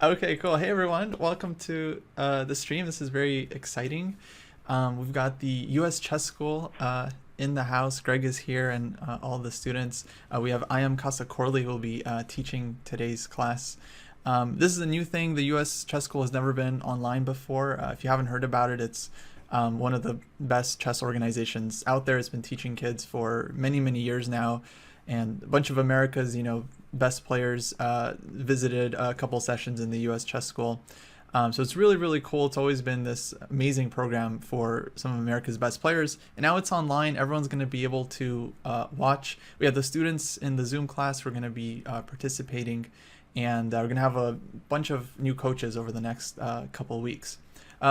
Okay, cool. Hey everyone, welcome to the stream. This is very exciting. We've got the US Chess School in the house. Greg is here and all the students. We have I am Kassa Korley who will be teaching today's class. This is a new thing. The US Chess School has never been online before. If you haven't heard about it, it's one of the best chess organizations out there. It's been teaching kids for many, many years now. And a bunch of America's, best players visited a couple sessions in the U.S. Chess School. So it's really, really cool. It's always been this amazing program for some of America's best players. And now it's online. Everyone's going to be able to watch. We have the students in the Zoom class who are going to be participating. And we're going to have a bunch of new coaches over the next couple of weeks.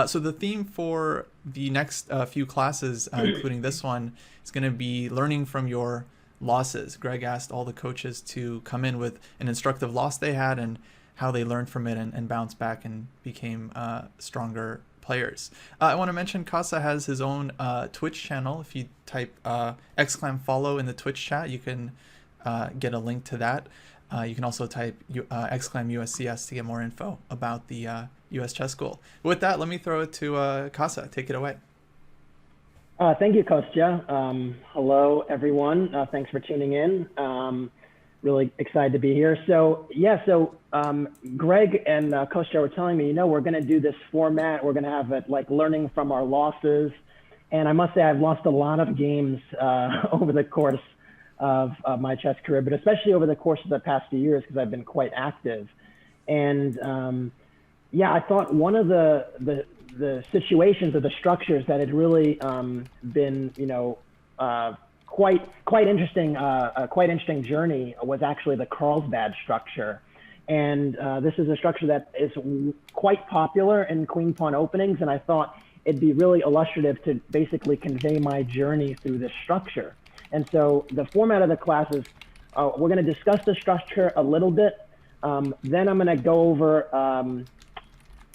So the theme for the next few classes, including this one, is going to be learning from your losses. Greg asked all the coaches to come in with an instructive loss they had and how they learned from it and bounced back and became stronger players. I want to mention Kassa has his own Twitch channel. If you type !follow in the Twitch chat, you can get a link to that. You can also type !USCS to get more info about the US Chess School. With that, let me throw it to Kassa. Take it away. Thank you, Kostya. Hello, everyone. Thanks for tuning in. Really excited to be here. So Greg and Kostya were telling me, we're going to do this format. We're going to have it like learning from our losses. And I must say I've lost a lot of games over the course of my chess career, but especially over the course of the past few years because I've been quite active. And I thought one of the situations or the structures that had really been, quite interesting, a quite interesting journey was actually the Carlsbad structure. And this is a structure that is quite popular in queen pawn openings. And I thought it'd be really illustrative to basically convey my journey through this structure. And so the format of the class is we're going to discuss the structure a little bit. Then I'm going to go over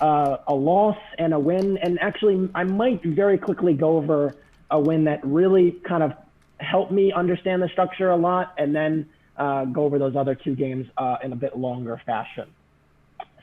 a loss and a win. And actually, I might very quickly go over a win that really kind of helped me understand the structure a lot, and then go over those other two games in a bit longer fashion.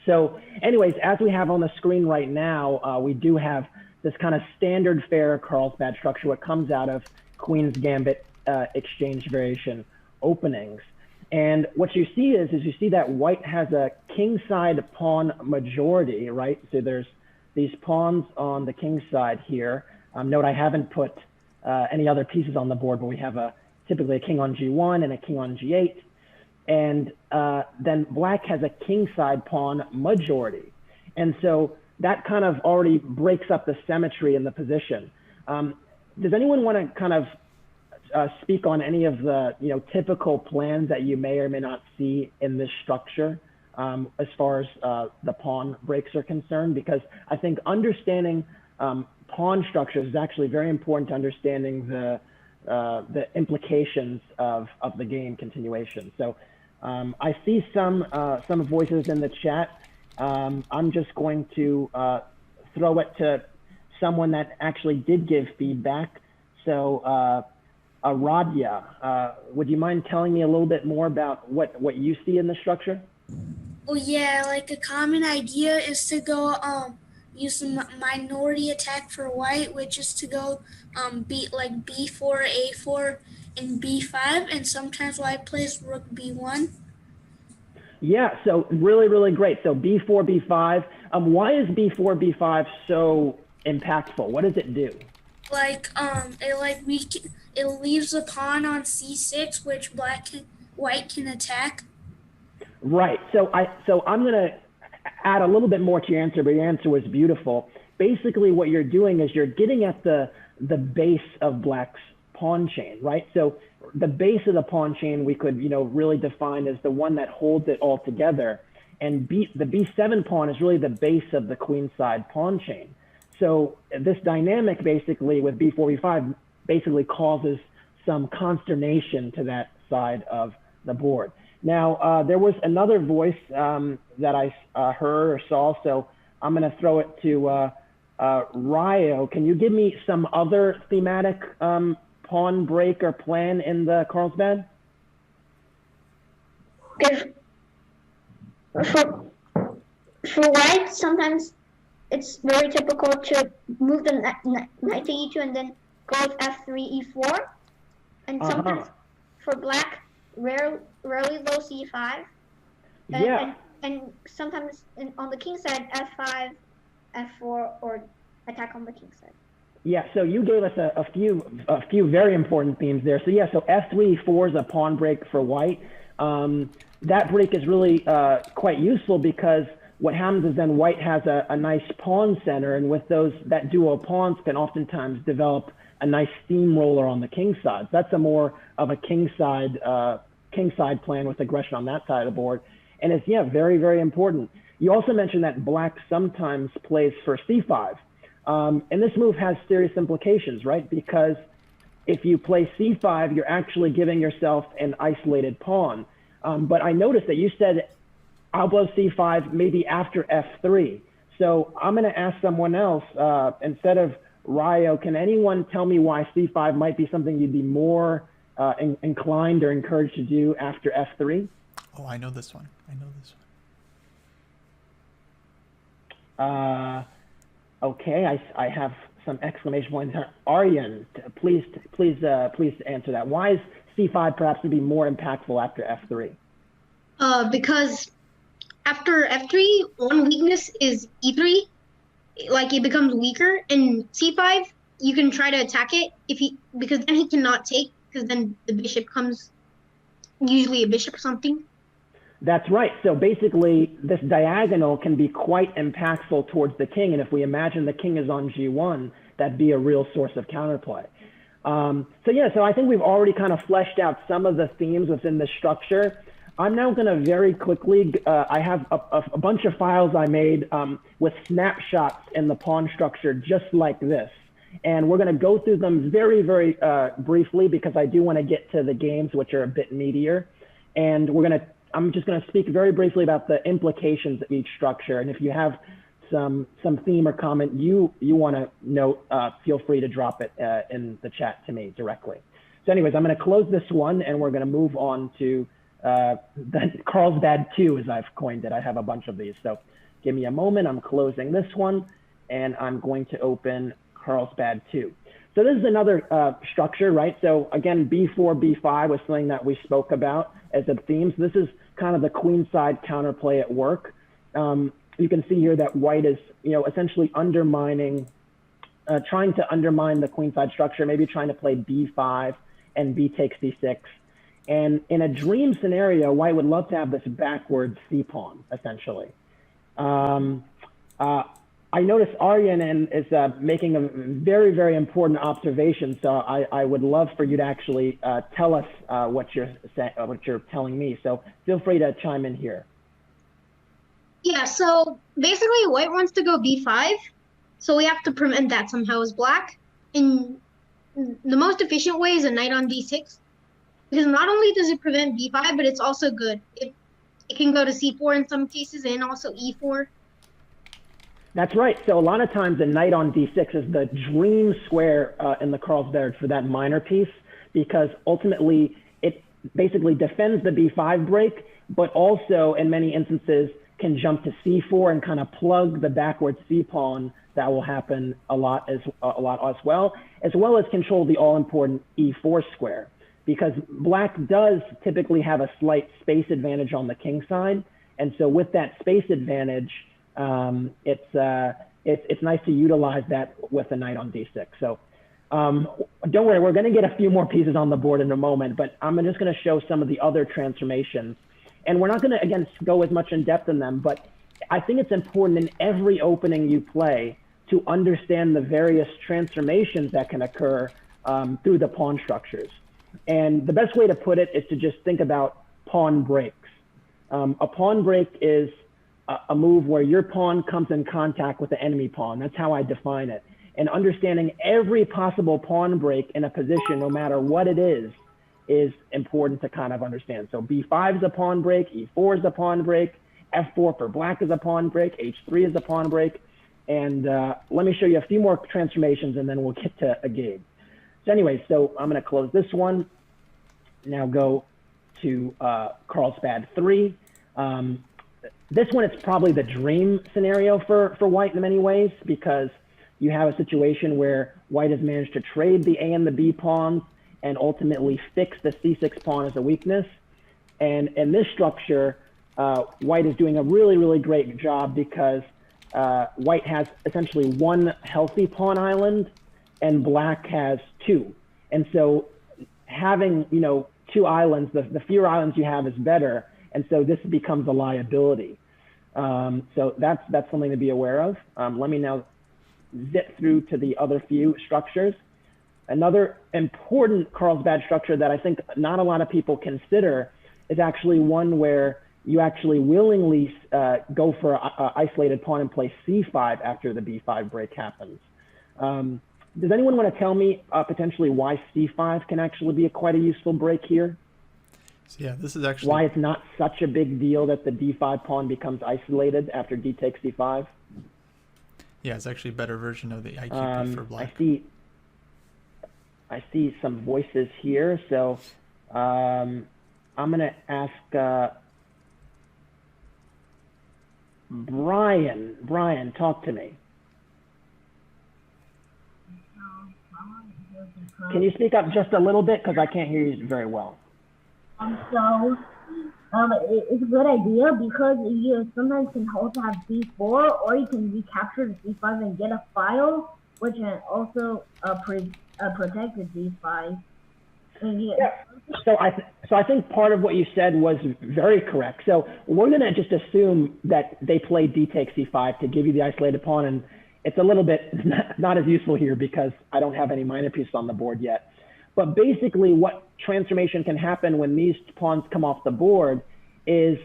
So anyways, as we have on the screen right now, we do have this kind of standard fare Carlsbad structure, what comes out of Queen's Gambit exchange variation openings. And what you see is you see that white has a kingside pawn majority, right? So there's these pawns on the king side here. Note I haven't put any other pieces on the board, but we have typically a king on g1 and a king on g8. And then black has a kingside pawn majority. And so that kind of already breaks up the symmetry in the position. Does anyone want to kind of speak on any of the typical plans that you may or may not see in this structure as far as the pawn breaks are concerned? Because I think understanding pawn structures is actually very important to understanding the implications of the game continuation. So I see some voices in the chat. I'm just going to throw it to someone that actually did give feedback. So Radya, would you mind telling me a little bit more about what you see in the structure? Well, yeah, like a common idea is to go use the minority attack for white, which is to go beat like b4, a4, and b5, and sometimes white plays rook b1. Yeah, so really great. So b4, b5. Why is b4, b5 so impactful? What does it do? It leaves a pawn on c6, which white can attack. Right. So I'm gonna add a little bit more to your answer, but your answer was beautiful. Basically, what you're doing is you're getting at the base of black's pawn chain, right? So the base of the pawn chain we could really define as the one that holds it all together, and the b7 pawn is really the base of the queenside pawn chain. So this dynamic basically with b4, b5 basically causes some consternation to that side of the board. Now, there was another voice that I heard or saw, so I'm going to throw it to Ryo. Can you give me some other thematic pawn break or plan in the Carlsbad? If For white, sometimes it's very typical to move the knight to e2 and then go with f3, e4. And sometimes for black, rarely low c5. And sometimes on the king side, f5, f4, or attack on the king side. Yeah, so you gave us a few very important themes there. So yeah, so f3, e4 is a pawn break for white. That break is really quite useful because what happens is then white has a nice pawn center, and with that duo of pawns can oftentimes develop a nice steamroller on the king side. So that's a more of a king side plan with aggression on that side of the board. And it's, yeah, very, very important. You also mentioned that black sometimes plays for c5. And this move has serious implications, right? Because if you play c5, you're actually giving yourself an isolated pawn. But I noticed that you said elbow c5 maybe after f3. So I'm going to ask someone else, instead of Ryo, can anyone tell me why c5 might be something you'd be more inclined or encouraged to do after f3? Oh, I know this one. Okay, I have some exclamation points. Aryan, please answer that. Why is c5 perhaps to be more impactful after f3? Because after f3, one weakness is e3, like it becomes weaker, and c5 you can try to attack it because then he cannot take, because then the bishop comes, usually a bishop or something. That's right. So basically, this diagonal can be quite impactful towards the king. And if we imagine the king is on g1, that'd be a real source of counterplay. So I think we've already kind of fleshed out some of the themes within the structure. I'm now going to very quickly, I have a bunch of files I made with snapshots in the pawn structure just like this. And we're going to go through them very, very briefly because I do want to get to the games, which are a bit meatier. And I'm just going to speak very briefly about the implications of each structure. And if you have some theme or comment you want to note, feel free to drop it in the chat to me directly. So anyways, I'm going to close this one and we're going to move on to the Carlsbad 2, as I've coined it. I have a bunch of these. So give me a moment. I'm closing this one and I'm going to open Carlsbad 2. So this is another structure, right? So again, b4, b5 was something that we spoke about as a theme. So this is kind of the queenside counterplay at work. You can see here that white is, essentially undermining, trying to undermine the queenside structure, maybe trying to play b5 and b takes d6. And in a dream scenario, white would love to have this backwards c pawn, essentially. I noticed Aryan is making a very, very important observation. So I would love for you to actually tell us what you're telling me. So feel free to chime in here. Yeah, so basically white wants to go b5. So we have to prevent that somehow as black. And the most efficient way is a knight on d6. Because not only does it prevent b5, but it's also good. It can go to c4 in some cases and also e4. That's right. So a lot of times a knight on d6 is the dream square in the Carlsbad for that minor piece, because ultimately it basically defends the b5 break, but also in many instances can jump to c4 and kind of plug the backward c pawn. That will happen a lot as well as control the all-important e4 square, because black does typically have a slight space advantage on the king side. And so with that space advantage, it's nice to utilize that with a knight on d6. So don't worry, we're going to get a few more pieces on the board in a moment, but I'm just going to show some of the other transformations. And we're not going to, again, go as much in depth in them, but I think it's important in every opening you play to understand the various transformations that can occur through the pawn structures. And the best way to put it is to just think about pawn breaks. A pawn break is a move where your pawn comes in contact with the enemy pawn. That's how I define it. And understanding every possible pawn break in a position, no matter what it is important to kind of understand. So b5 is a pawn break, e4 is a pawn break, f4 for black is a pawn break, h3 is a pawn break. And let me show you a few more transformations and then we'll get to a game. So anyway, so I'm going to close this one. Now go to Carlsbad 3. This one, it's probably the dream scenario for white in many ways, because you have a situation where white has managed to trade the A and the B pawns and ultimately fix the C6 pawn as a weakness. And in this structure, white is doing a really, really great job, because white has essentially one healthy pawn island and black has two. And so having, you know, two islands, the fewer islands you have is better. And so this becomes a liability. So that's something to be aware of. Let me now zip through to the other few structures. Another important Carlsbad structure that I think not a lot of people consider is actually one where you actually willingly go for a isolated pawn and play c5 after the b5 break happens. Does anyone want to tell me potentially why c5 can actually be quite a useful break here? So yeah, this is actually why it's not such a big deal that the d5 pawn becomes isolated after d takes c5. Yeah, it's actually a better version of the IQP for black. I see some voices here, so I'm gonna ask Brian. Brian, talk to me. Can you speak up just a little bit, because I can't hear you very well? It's a good idea, because you sometimes can also have c4, or you can recapture the c5 and get a file, which can also protect the d5. Yeah. So I think part of what you said was very correct. So we're going to just assume that they play d takes c5 to give you the isolated pawn, and it's a little bit not as useful here because I don't have any minor pieces on the board yet. But basically what transformation can happen when these pawns come off the board is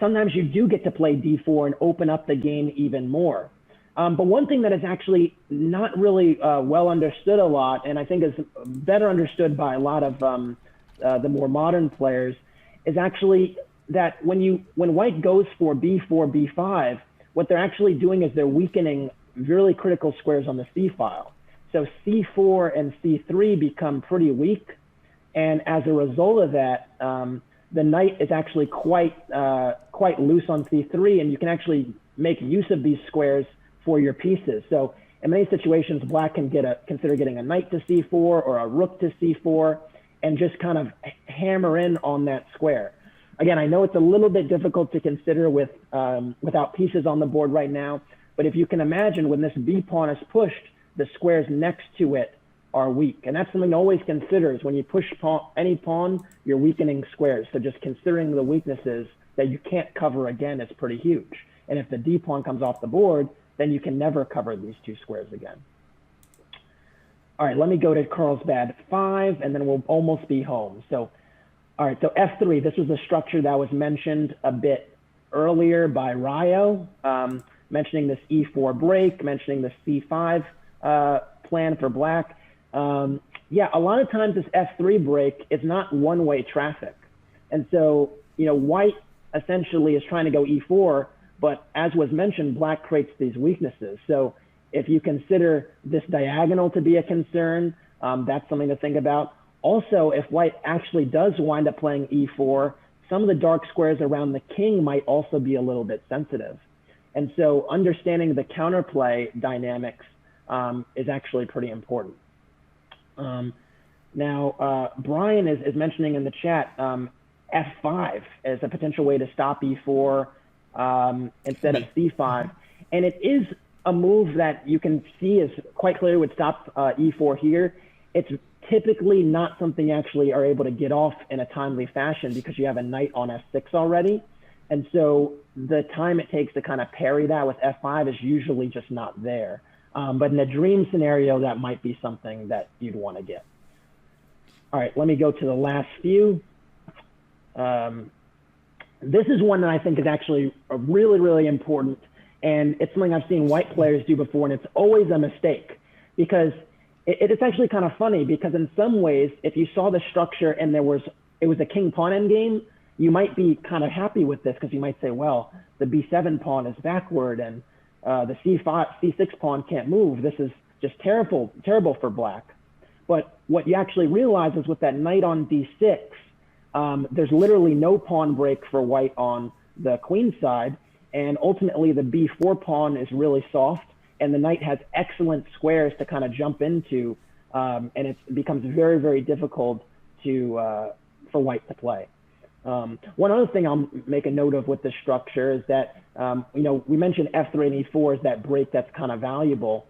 sometimes you do get to play d4 and open up the game even more. But one thing that is actually not really well understood a lot, and I think is better understood by a lot of the more modern players, is actually that when white goes for b4, b5, what they're actually doing is they're weakening really critical squares on the c file. So c4 and c3 become pretty weak, and as a result of that, the knight is actually quite loose on c3, and you can actually make use of these squares for your pieces. So in many situations, black can consider getting a knight to c4 or a rook to c4, and just kind of hammer in on that square. Again, I know it's a little bit difficult to consider without pieces on the board right now, but if you can imagine, when this b pawn is pushed, the squares next to it are weak. And that's something to always consider, is when you push any pawn, you're weakening squares. So just considering the weaknesses that you can't cover again is pretty huge. And if the d pawn comes off the board, then you can never cover these two squares again. All right, let me go to Carlsbad 5, and then we'll almost be home. So, all right, so F3, this was a structure that was mentioned a bit earlier by Ryo, mentioning this e4 break, mentioning the c5 plan for black. Yeah, a lot of times this F3 break is not one-way traffic. And so, you know, white essentially is trying to go e4, but as was mentioned, black creates these weaknesses. So if you consider this diagonal to be a concern, that's something to think about. Also, if white actually does wind up playing e4, some of the dark squares around the king might also be a little bit sensitive. And so understanding the counterplay dynamics is actually pretty important. Now, Brian is mentioning in the chat f5 as a potential way to stop e4 instead of c5. And it is a move that you can see is quite clear would stop e4 here. It's typically not something you actually are able to get off in a timely fashion because you have a knight on f6 already. And so the time it takes to kind of parry that with f5 is usually just not there. But in a dream scenario, that might be something that you'd want to get. All right, let me go to the last few. This is one that I think is actually really, really important. And it's something I've seen white players do before, and it's always a mistake. Because it's actually kind of funny, because in some ways, if you saw the structure and it was a king-pawn endgame, you might be kind of happy with this, because you might say, well, the b7 pawn is backward, and the c6 pawn can't move. This is just terrible for black. But what you actually realize is with that knight on d6, there's literally no pawn break for white on the queen side, and ultimately the b4 pawn is really soft, and the knight has excellent squares to kind of jump into, and it becomes very, very difficult to for white to play. One other thing I'll make a note of with this structure is that, we mentioned f3 and e4 is that break that's kind of valuable.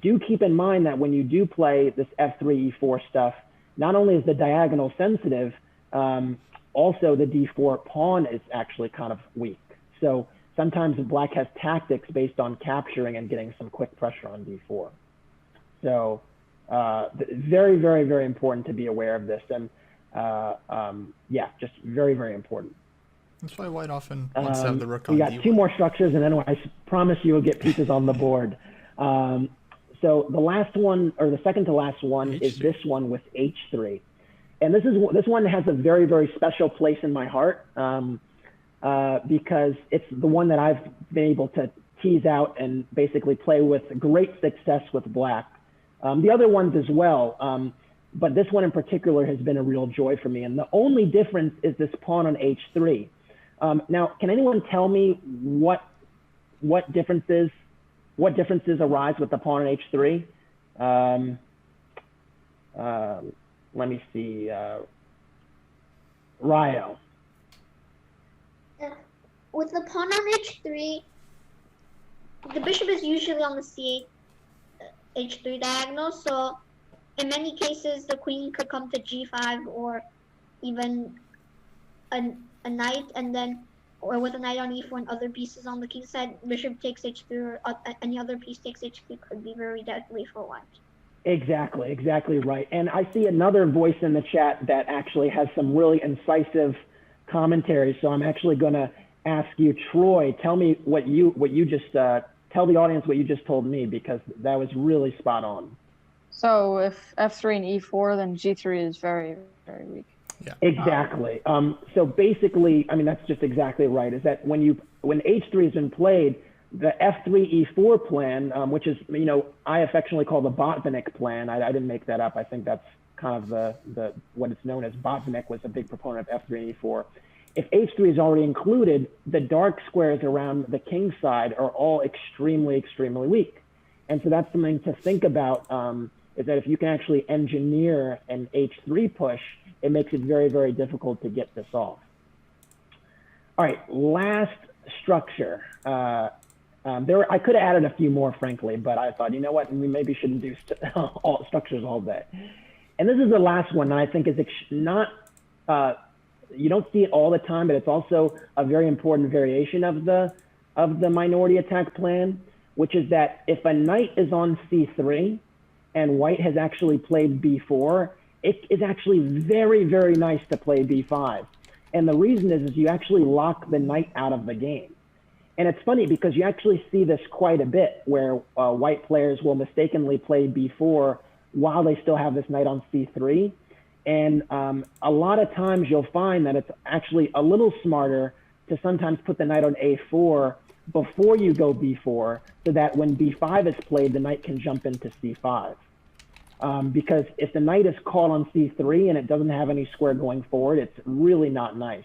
Do keep in mind that when you do play this f3, e4 stuff, not only is the diagonal sensitive, also the d4 pawn is actually kind of weak. So sometimes black has tactics based on capturing and getting some quick pressure on d4. So very, very, very important to be aware of this. And yeah, just very, very important. That's why white often wants to have the rook on We got d1. two more structures, and then I promise you will get pieces on the board. So the last one, or the second to last one, is this one with h3. And this one has a very, very special place in my heart because it's the one that I've been able to tease out and basically play with great success with black. The other ones as well, but this one in particular has been a real joy for me. And the only difference is this pawn on h3. Now, can anyone tell me what differences arise with the pawn on h3? Let me see. Ryo. With the pawn on h3, the bishop is usually on the c8 h3 diagonal, so in many cases the queen could come to g5 or even a knight, and then or with a knight on e4 and other pieces on the king side, bishop takes h3 or any other piece takes h3 could be very deadly for white. Exactly right. And I see another voice in the chat that actually has some really incisive commentary. So I'm actually going to ask you, Troy, tell me what you just tell the audience what you just told me, because that was really spot on. So if f3 and e4, then g3 is very, very weak. Yeah. Exactly. So basically, I mean, that's just exactly right. Is that when h3 has been played, the f3 e4 plan, which is, I affectionately call the Botvinnik plan. I didn't make that up. I think that's kind of the what it's known as. Botvinnik was a big proponent of f3 and e4. If h3 is already included, the dark squares around the king side are all extremely, extremely weak. And so that's something to think about, is that if you can actually engineer an h3 push, it makes it very, very difficult to get this off. All right, last structure. I could have added a few more, frankly, but I thought, you know what, we maybe shouldn't do all structures all day. And this is the last one that I think is not, you don't see it all the time, but it's also a very important variation of the minority attack plan, which is that if a knight is on c3 and white has actually played b4, it is actually very, very nice to play b5. And the reason is you actually lock the knight out of the game. And it's funny because you actually see this quite a bit where white players will mistakenly play b4 while they still have this knight on c3. And a lot of times you'll find that it's actually a little smarter to sometimes put the knight on a4 before you go b4, so that when b5 is played, the knight can jump into c5. Because if the knight is caught on c3 and it doesn't have any square going forward, it's really not nice.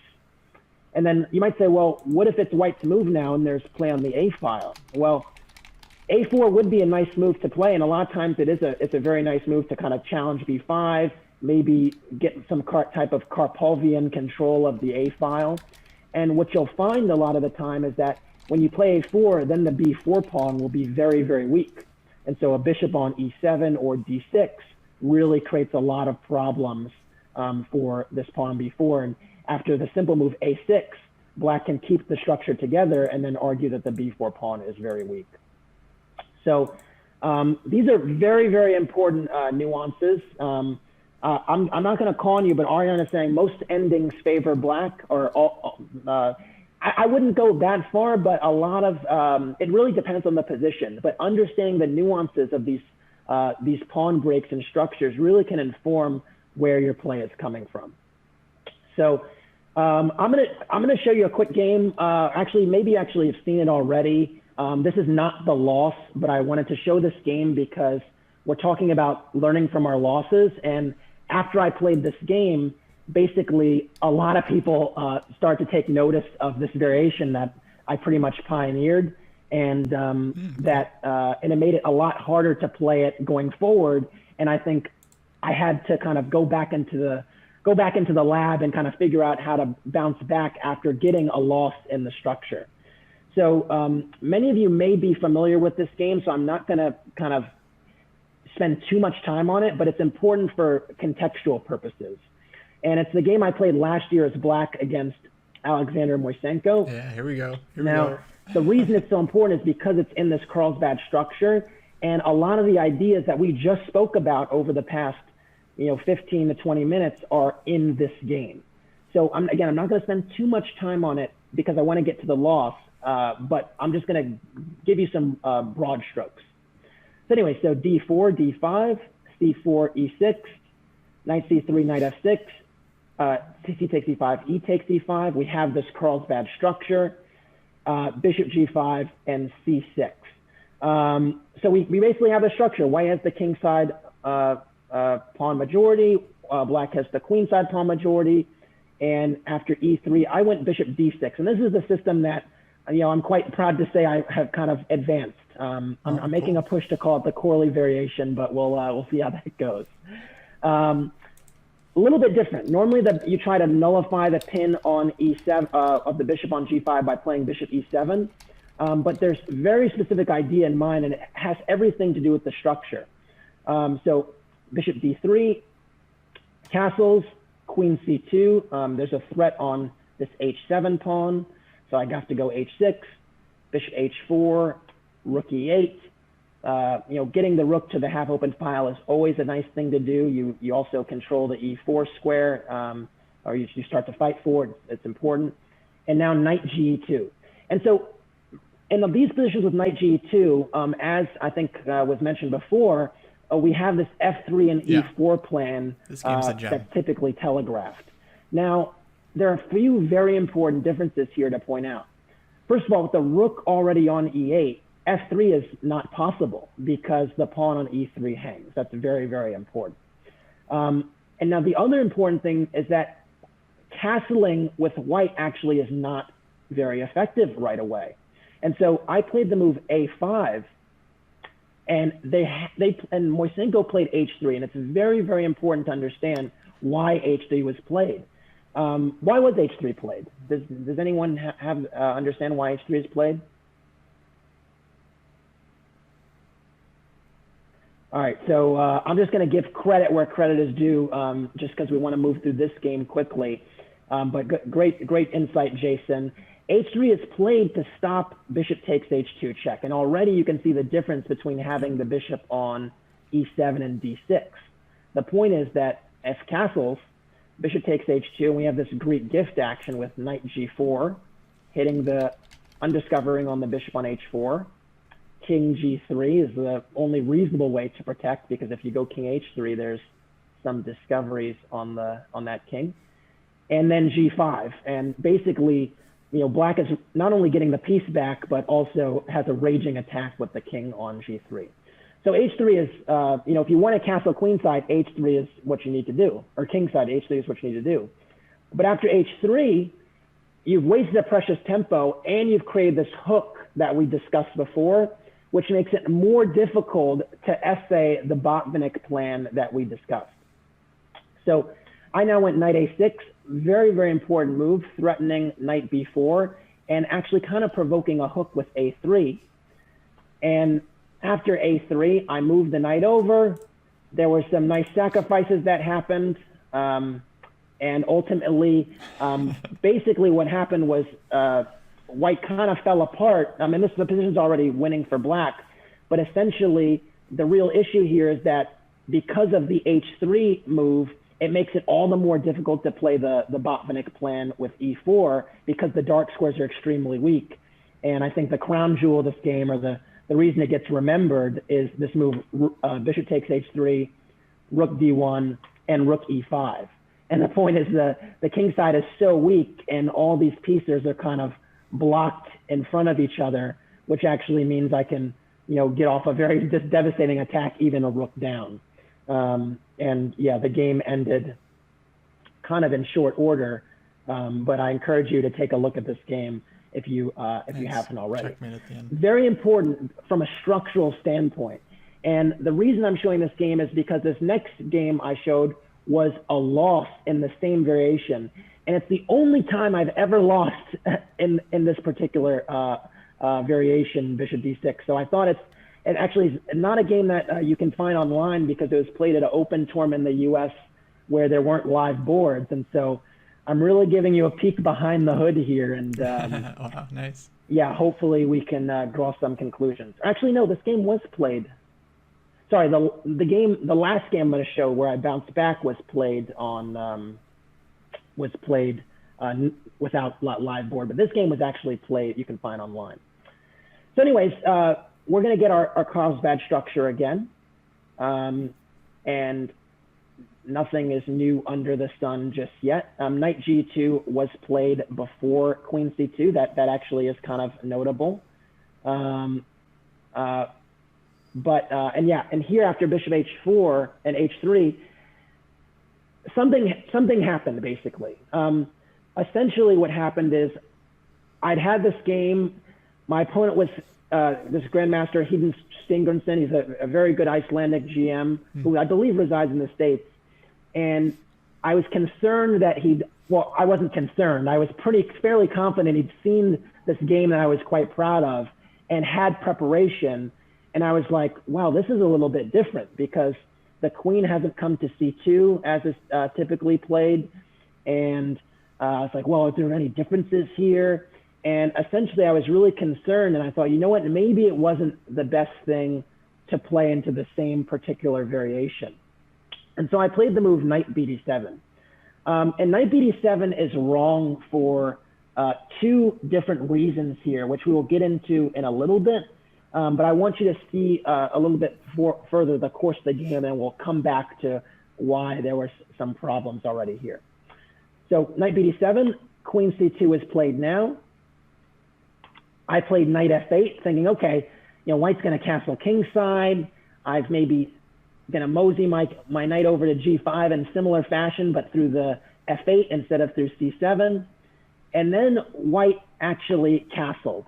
And then you might say, well, what if it's white's move now and there's play on the a file? Well, a4 would be a nice move to play, and a lot of times it's a very nice move to kind of challenge b5, maybe get some type of Karpovian control of the a file. And what you'll find a lot of the time is that when you play a4, then the b4 pawn will be very, very weak. And so a bishop on e7 or d6 really creates a lot of problems for this pawn on b4. And after the simple move a6, black can keep the structure together and then argue that the b4 pawn is very weak. So these are very, very important nuances. I'm not going to call on you, but Ariane is saying most endings favor black, or I wouldn't go that far, but a lot of it really depends on the position. But understanding the nuances of these pawn breaks and structures really can inform where your play is coming from. So I'm gonna show you a quick game. Maybe you've seen it already. This is not the loss, but I wanted to show this game because we're talking about learning from our losses. And after I played this game, basically a lot of people start to take notice of this variation that I pretty much pioneered, and and it made it a lot harder to play it going forward. And I think I had to kind of go back into the lab and kind of figure out how to bounce back after getting a loss in the structure. So many of you may be familiar with this game, so I'm not going to kind of spend too much time on it, but it's important for contextual purposes. And it's the game I played last year as black against Alexander Moisenko. Yeah, here we go. Now, the reason it's so important is because it's in this Carlsbad structure, and a lot of the ideas that we just spoke about over the past 15 to 20 minutes are in this game. So I'm not going to spend too much time on it because I want to get to the loss, but I'm just going to give you some broad strokes. So anyway, so d4, d5, c4, e6, knight c3, knight f6, c takes e5, e takes e5. We have this Carlsbad structure, bishop g5, and c6. So we basically have a structure. White has the king side pawn majority, black has the queen side pawn majority, and after e3, I went bishop d6. And this is a system that I'm quite proud to say I have kind of advanced. I'm making a push to call it the Korley variation, but we'll see how that goes. A little bit different. Normally, you try to nullify the pin on e7 of the bishop on g5 by playing bishop e7, but there's a very specific idea in mind, and it has everything to do with the structure. So bishop d3, castles, queen c2. There's a threat on this h7 pawn, so I have to go h6, bishop h4, rook e8. Getting the rook to the half-open file is always a nice thing to do. You also control the e4 square, or you start to fight for it. It's important. And now knight g2. And so in these positions with knight g2, as I think was mentioned before, we have this f3 and e4 plan that's typically telegraphed. Now, there are a few very important differences here to point out. First of all, with the rook already on e8, f3 is not possible because the pawn on e3 hangs. That's very, very important. And now the other important thing is that castling with white actually is not very effective right away. And so I played the move a5, and and Moisenko played h3, and it's very, very important to understand why h3 was played. Why was h3 played? Does anyone understand why h3 is played? All right, so I'm just going to give credit where credit is due, just because we want to move through this game quickly. But great insight, Jason. H3 is played to stop bishop takes h2 check, and already you can see the difference between having the bishop on e7 and d6. The point is that if castles, bishop takes h2, and we have this Greek gift action with knight g4, hitting the undiscovering on the bishop on h4. King g3 is the only reasonable way to protect, because if you go king h3, there's some discoveries on that king. And then g5, and basically, black is not only getting the piece back, but also has a raging attack with the king on g3. So h3 is, if you want to castle queenside, h3 is what you need to do, or kingside, h3 is what you need to do. But after h3, you've wasted a precious tempo, and you've created this hook that we discussed before, which makes it more difficult to essay the Botvinnik plan that we discussed. So I now went knight a6, very, very important move, threatening knight b4, and actually kind of provoking a hook with a3. And after a3, I moved the knight over. There were some nice sacrifices that happened. And ultimately, basically what happened was white kind of fell apart. I mean, the position's already winning for black, but essentially the real issue here is that because of the h3 move, it makes it all the more difficult to play the Botvinnik plan with e4 because the dark squares are extremely weak. And I think the crown jewel of this game, or the reason it gets remembered, is this move, bishop takes h3, rook d1, and rook e5. And the point is the king side is so weak, and all these pieces are kind of blocked in front of each other, which actually means I can, get off a very devastating attack, even a rook down. And yeah, the game ended kind of in short order, but I encourage you to take a look at this game if you haven't already. Checkmate at the end. Very important from a structural standpoint. And the reason I'm showing this game is because this next game I showed was a loss in the same variation. And it's the only time I've ever lost in this particular variation, bishop d6. So I thought it actually is not a game that you can find online because it was played at an open tournament in the US where there weren't live boards. And so I'm really giving you a peek behind the hood here. And wow, nice. yeah, hopefully we can draw some conclusions. Actually, no, this game was played. Sorry, the last game I'm going to show where I bounced back was played on without live board, but this game was actually played. You can find online. So, anyways, we're going to get our Carlsbad structure again, and nothing is new under the sun just yet. Knight G2 was played before Queen C2. That actually is kind of notable. And here after bishop h4 and h3, something happened basically. Essentially what happened is I'd had this game. My opponent was this grandmaster Hedin Stingrensen. He's a very good Icelandic GM who I believe resides in the States. And I was concerned that I wasn't concerned. I was fairly confident he'd seen this game that I was quite proud of and had preparation. And I was like, wow, this is a little bit different because the queen hasn't come to c2 as is typically played. And I was like, well, are there any differences here? And essentially I was really concerned and I thought, you know what, maybe it wasn't the best thing to play into the same particular variation. And so I played the move knight bd7. And knight bd7 is wrong for two different reasons here, which we will get into in a little bit. But I want you to see a little bit further the course of the game, and we'll come back to why there were some problems already here. So knight bd7, queen c2 is played now. I played knight f8, thinking, okay, white's going to castle kingside. I've maybe going to mosey my knight over to g5 in similar fashion, but through the f8 instead of through c7. And then white actually castled.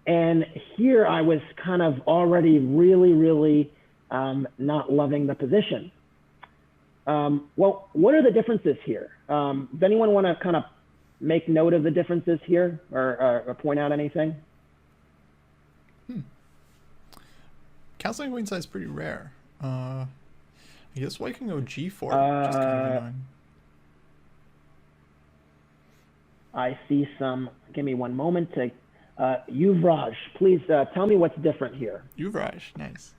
And here I was kind of already really not loving the position. Well, what are the differences here? Does anyone want to kind of make note of the differences here or point out anything? Castling queenside is pretty rare. I guess white can go g4. Just kind of annoying. I see some. Give me one moment to. Yuvraj, please tell me what's different here. Yuvraj, nice.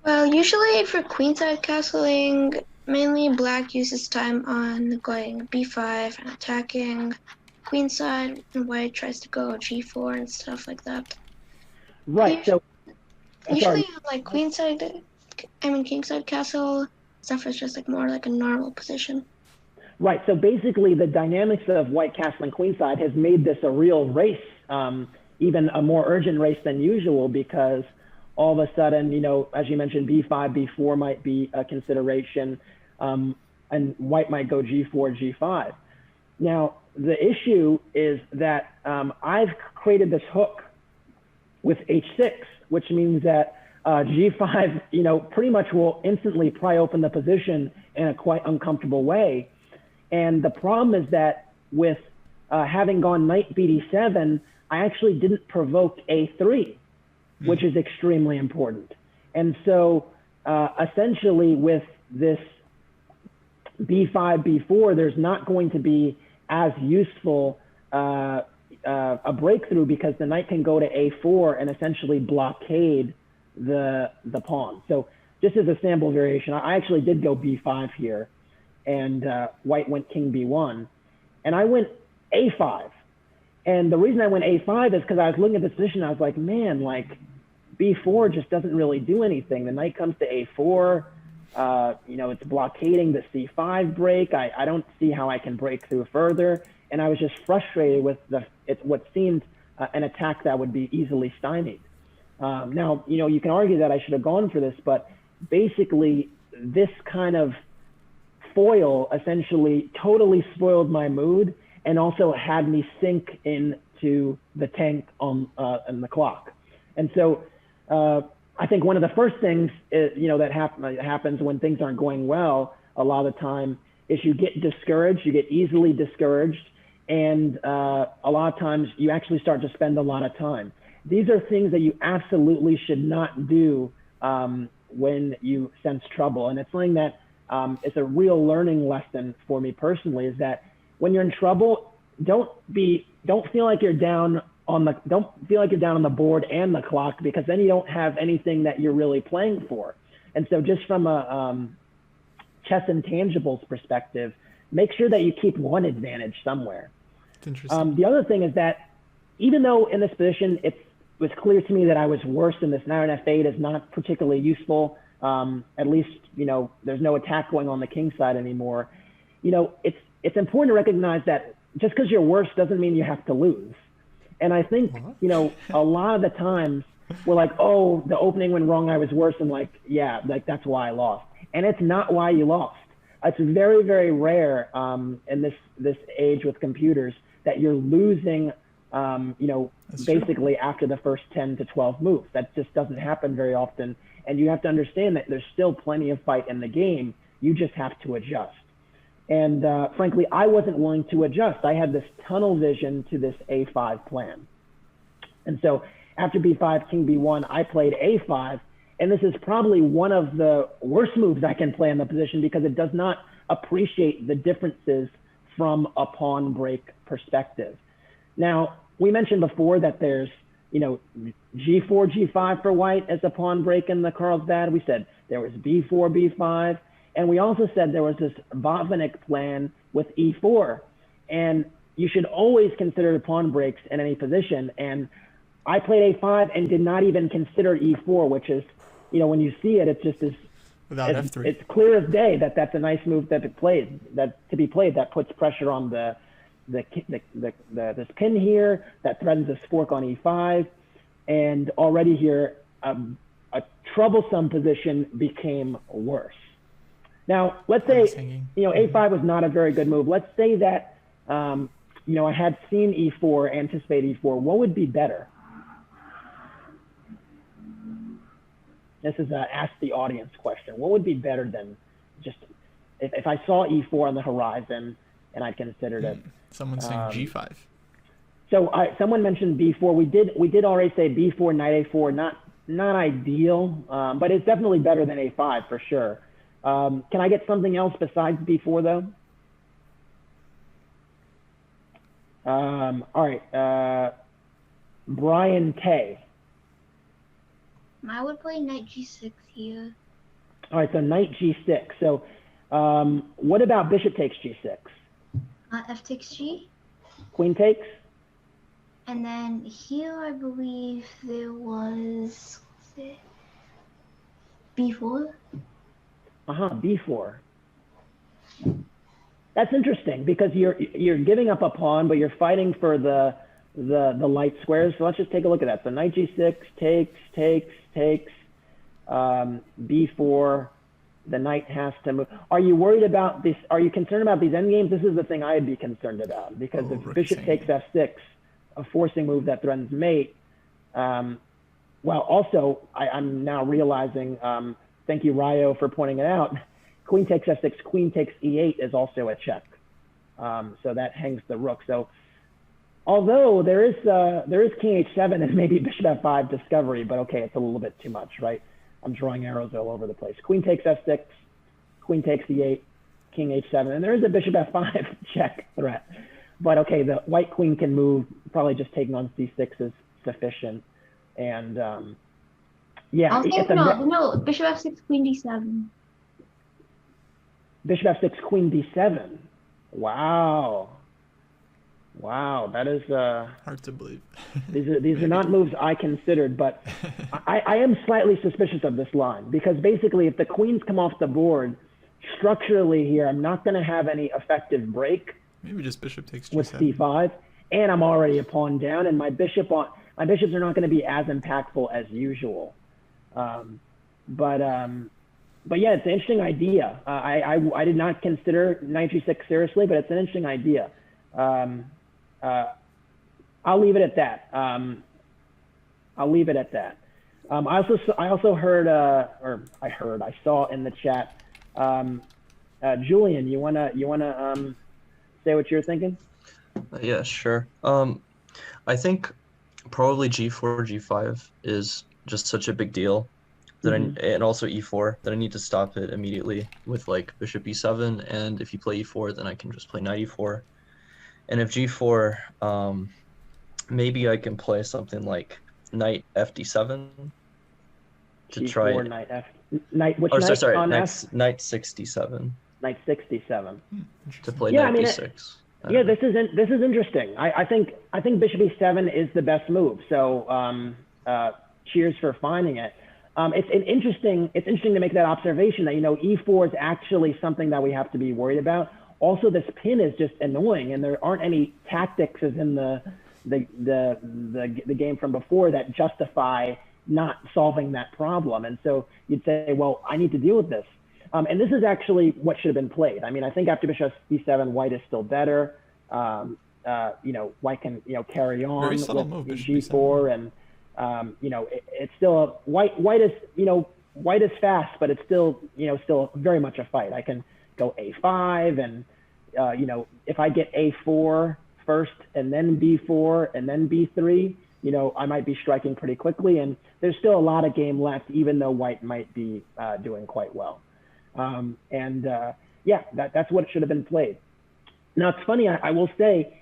Well, usually for queenside castling, mainly black uses time on going b5 and attacking queenside, and white tries to go g4 and stuff like that. Right. Usually, like kingside castle stuff is just like more like a normal position. Right. So basically, the dynamics of white castling queenside has made this a real race, even a more urgent race than usual, because all of a sudden, as you mentioned, b5, b4 might be a consideration, and white might go g4, g5. Now, the issue is that I've created this hook with h6, which means that g5, pretty much will instantly pry open the position in a quite uncomfortable way. And the problem is that with having gone knight bd7, I actually didn't provoke a3, which is extremely important. And so essentially with this b5, b4, there's not going to be as useful a breakthrough because the knight can go to a4 and essentially blockade the pawn. So just as a sample variation, I actually did go b5 here, and white went king b1, and I went a5. And the reason I went a5 is because I was looking at this position, I was like, man, like b4 just doesn't really do anything. The knight comes to a4, it's blockading the c5 break. I don't see how I can break through further. And I was just frustrated with what seemed an attack that would be easily stymied. Now, you can argue that I should have gone for this, but basically this kind of foil essentially totally spoiled my mood and also had me sink into the tank on the clock. And so I think one of the first things is, that happens when things aren't going well a lot of the time is you get discouraged, you get easily discouraged, and a lot of times you actually start to spend a lot of time. These are things that you absolutely should not do when you sense trouble. And it's something that it's a real learning lesson for me personally, is that when you're in trouble, don't feel like you're down on the board and the clock, because then you don't have anything that you're really playing for. And so just from a chess intangibles perspective, make sure that you keep one advantage somewhere. It's interesting. The other thing is that even though in this position it was clear to me that I was worse in this knight on f8 is not particularly useful, at least there's no attack going on the king side anymore. It's important to recognize that just because you're worse doesn't mean you have to lose. And I think a lot of the times we're like, oh, the opening went wrong, I was worse, and that's why I lost. And it's not why you lost. It's very, very rare in this age with computers that you're losing basically after the first 10 to 12 moves. That just doesn't happen very often. And you have to understand that there's still plenty of fight in the game. You just have to adjust. And frankly, I wasn't willing to adjust. I had this tunnel vision to this a5 plan. And so after b5, king b1, I played a5. And this is probably one of the worst moves I can play in the position, because it does not appreciate the differences from a pawn break perspective. Now, we mentioned before that there's, g4, g5 for white as a pawn break in the Carlsbad. We said there was b4, b5. And we also said there was this Botvinnik plan with e4. And you should always consider the pawn breaks in any position. And I played a5 and did not even consider e4, which is, when you see it, it's just as without f3. It's clear as day that that's a nice move to be played that puts pressure on this pin here, that threatens this fork on e5, and already here a troublesome position became worse. Now, let's say a5 was not a very good move. Let's say that I had seen e4, anticipate e4. What would be better? This is a ask the audience question. What would be better than just if I saw e4 on the horizon and I considered it? Someone's saying g5. So someone mentioned b4. We did already say b4, knight a4. Not ideal, but it's definitely better than a5 for sure. Can I get something else besides b4 though? All right. Brian K. I would play knight g6 here. All right, so knight g6. So what about bishop takes g6? F takes g. Queen takes? And then here I believe there was b4. B4. That's interesting, because you're giving up a pawn, but you're fighting for the light squares. So let's just take a look at that. So knight g6 takes b4. The knight has to move. Are you worried about this? Are you concerned about these endgames? This is the thing I'd be concerned about, because if bishop takes f6, a forcing move that threatens mate. Well, also I'm now realizing. Thank you, Ryo, for pointing it out. Queen takes f6, queen takes e8 is also a check. So that hangs the rook. So although there is king h7 and maybe bishop f5 discovery, but okay, it's a little bit too much, right? I'm drawing arrows all over the place. Queen takes f6, queen takes e8, king h7, and there is a bishop f5 check threat. But okay, the white queen can move. Probably just taking on c6 is sufficient. And yeah, no, bishop f6, queen d7. Bishop f6, queen d7. Wow, that is hard to believe. these are not moves I considered, but I am slightly suspicious of this line, because basically if the queens come off the board, structurally here I'm not going to have any effective break. Maybe just bishop takes g7 with c5, and I'm already a pawn down, and my bishops are not going to be as impactful as usual. but yeah, it's an interesting idea. I did not consider knight g6 seriously, but it's an interesting idea. I'll leave it at that. I'll leave it at that. I also heard, I saw in the chat, Julian, you wanna say what you're thinking? Yeah, sure. I think probably g4, g5 is just such a big deal that and also e4 that I need to stop it immediately with like bishop e7, and if you play e4, then I can just play knight e4. And if g4, maybe I can play something like knight fd7 to try G4, knight which knight 67. Knight 67. To play knight d6. Yeah, this is interesting. I think bishop e7 is the best move. So cheers for finding it. It's interesting to make that observation that e4 is actually something that we have to be worried about. Also, this pin is just annoying, and there aren't any tactics as in the game from before that justify not solving that problem. And so you'd say, well, I need to deal with this. And this is actually what should have been played. I mean, I think after bishop e7, white is still better. White can carry on with g4, and it's still white is fast, but it's still very much a fight. I can go a5, and if I get a4 first and then b4 and then b3, I might be striking pretty quickly, and there's still a lot of game left, even though white might be doing quite well. That's what should have been played. Now, it's funny, I will say,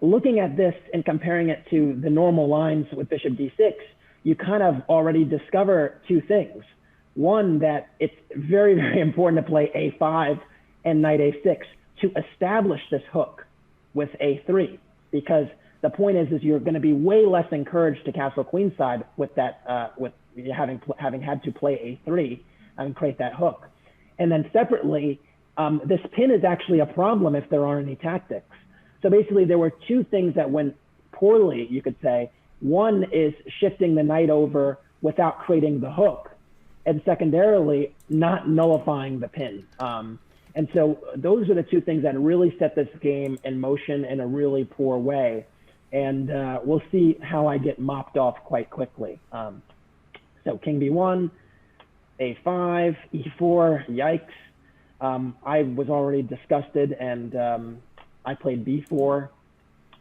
looking at this and comparing it to the normal lines with bishop d6, you kind of already discover two things. One, that it's very, very important to play a5 and knight a6 to establish this hook with a3, because the point is you're going to be way less encouraged to castle queenside with that, with having had to play a3 and create that hook. And then separately, this pin is actually a problem if there aren't any tactics. So basically, there were two things that went poorly, you could say. One is shifting the knight over without creating the hook, and secondarily, not nullifying the pin. And so those are the two things that really set this game in motion in a really poor way. And we'll see how I get mopped off quite quickly. So king b1, a5, e4, yikes. I was already disgusted, and I played b4,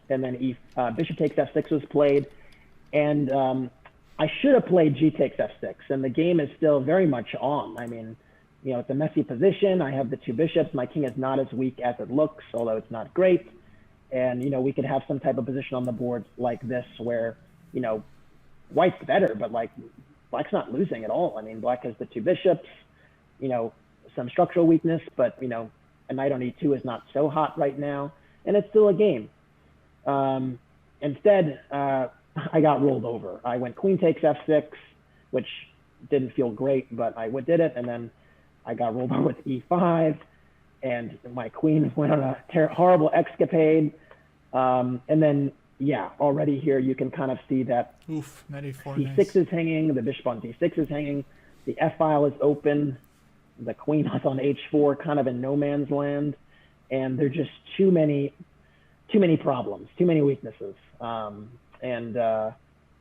and then bishop takes f6 was played, and I should have played g takes f6, and the game is still very much on. I mean, it's a messy position. I have the two bishops. My king is not as weak as it looks, although it's not great. And we could have some type of position on the board like this where white's better, but like black's not losing at all. I mean, black has the two bishops, some structural weakness, but a knight on e2 is not so hot right now, and it's still a game. Instead, I got rolled over. I went queen takes f6, which didn't feel great, but I did it, and then I got rolled over with e5, and my queen went on a horrible escapade. And then, yeah, already here you can kind of see that c6 is hanging, the bishop on d6 is hanging, the f-file is open, the queen is on h4, kind of in no man's land, and there are just too many problems, too many weaknesses.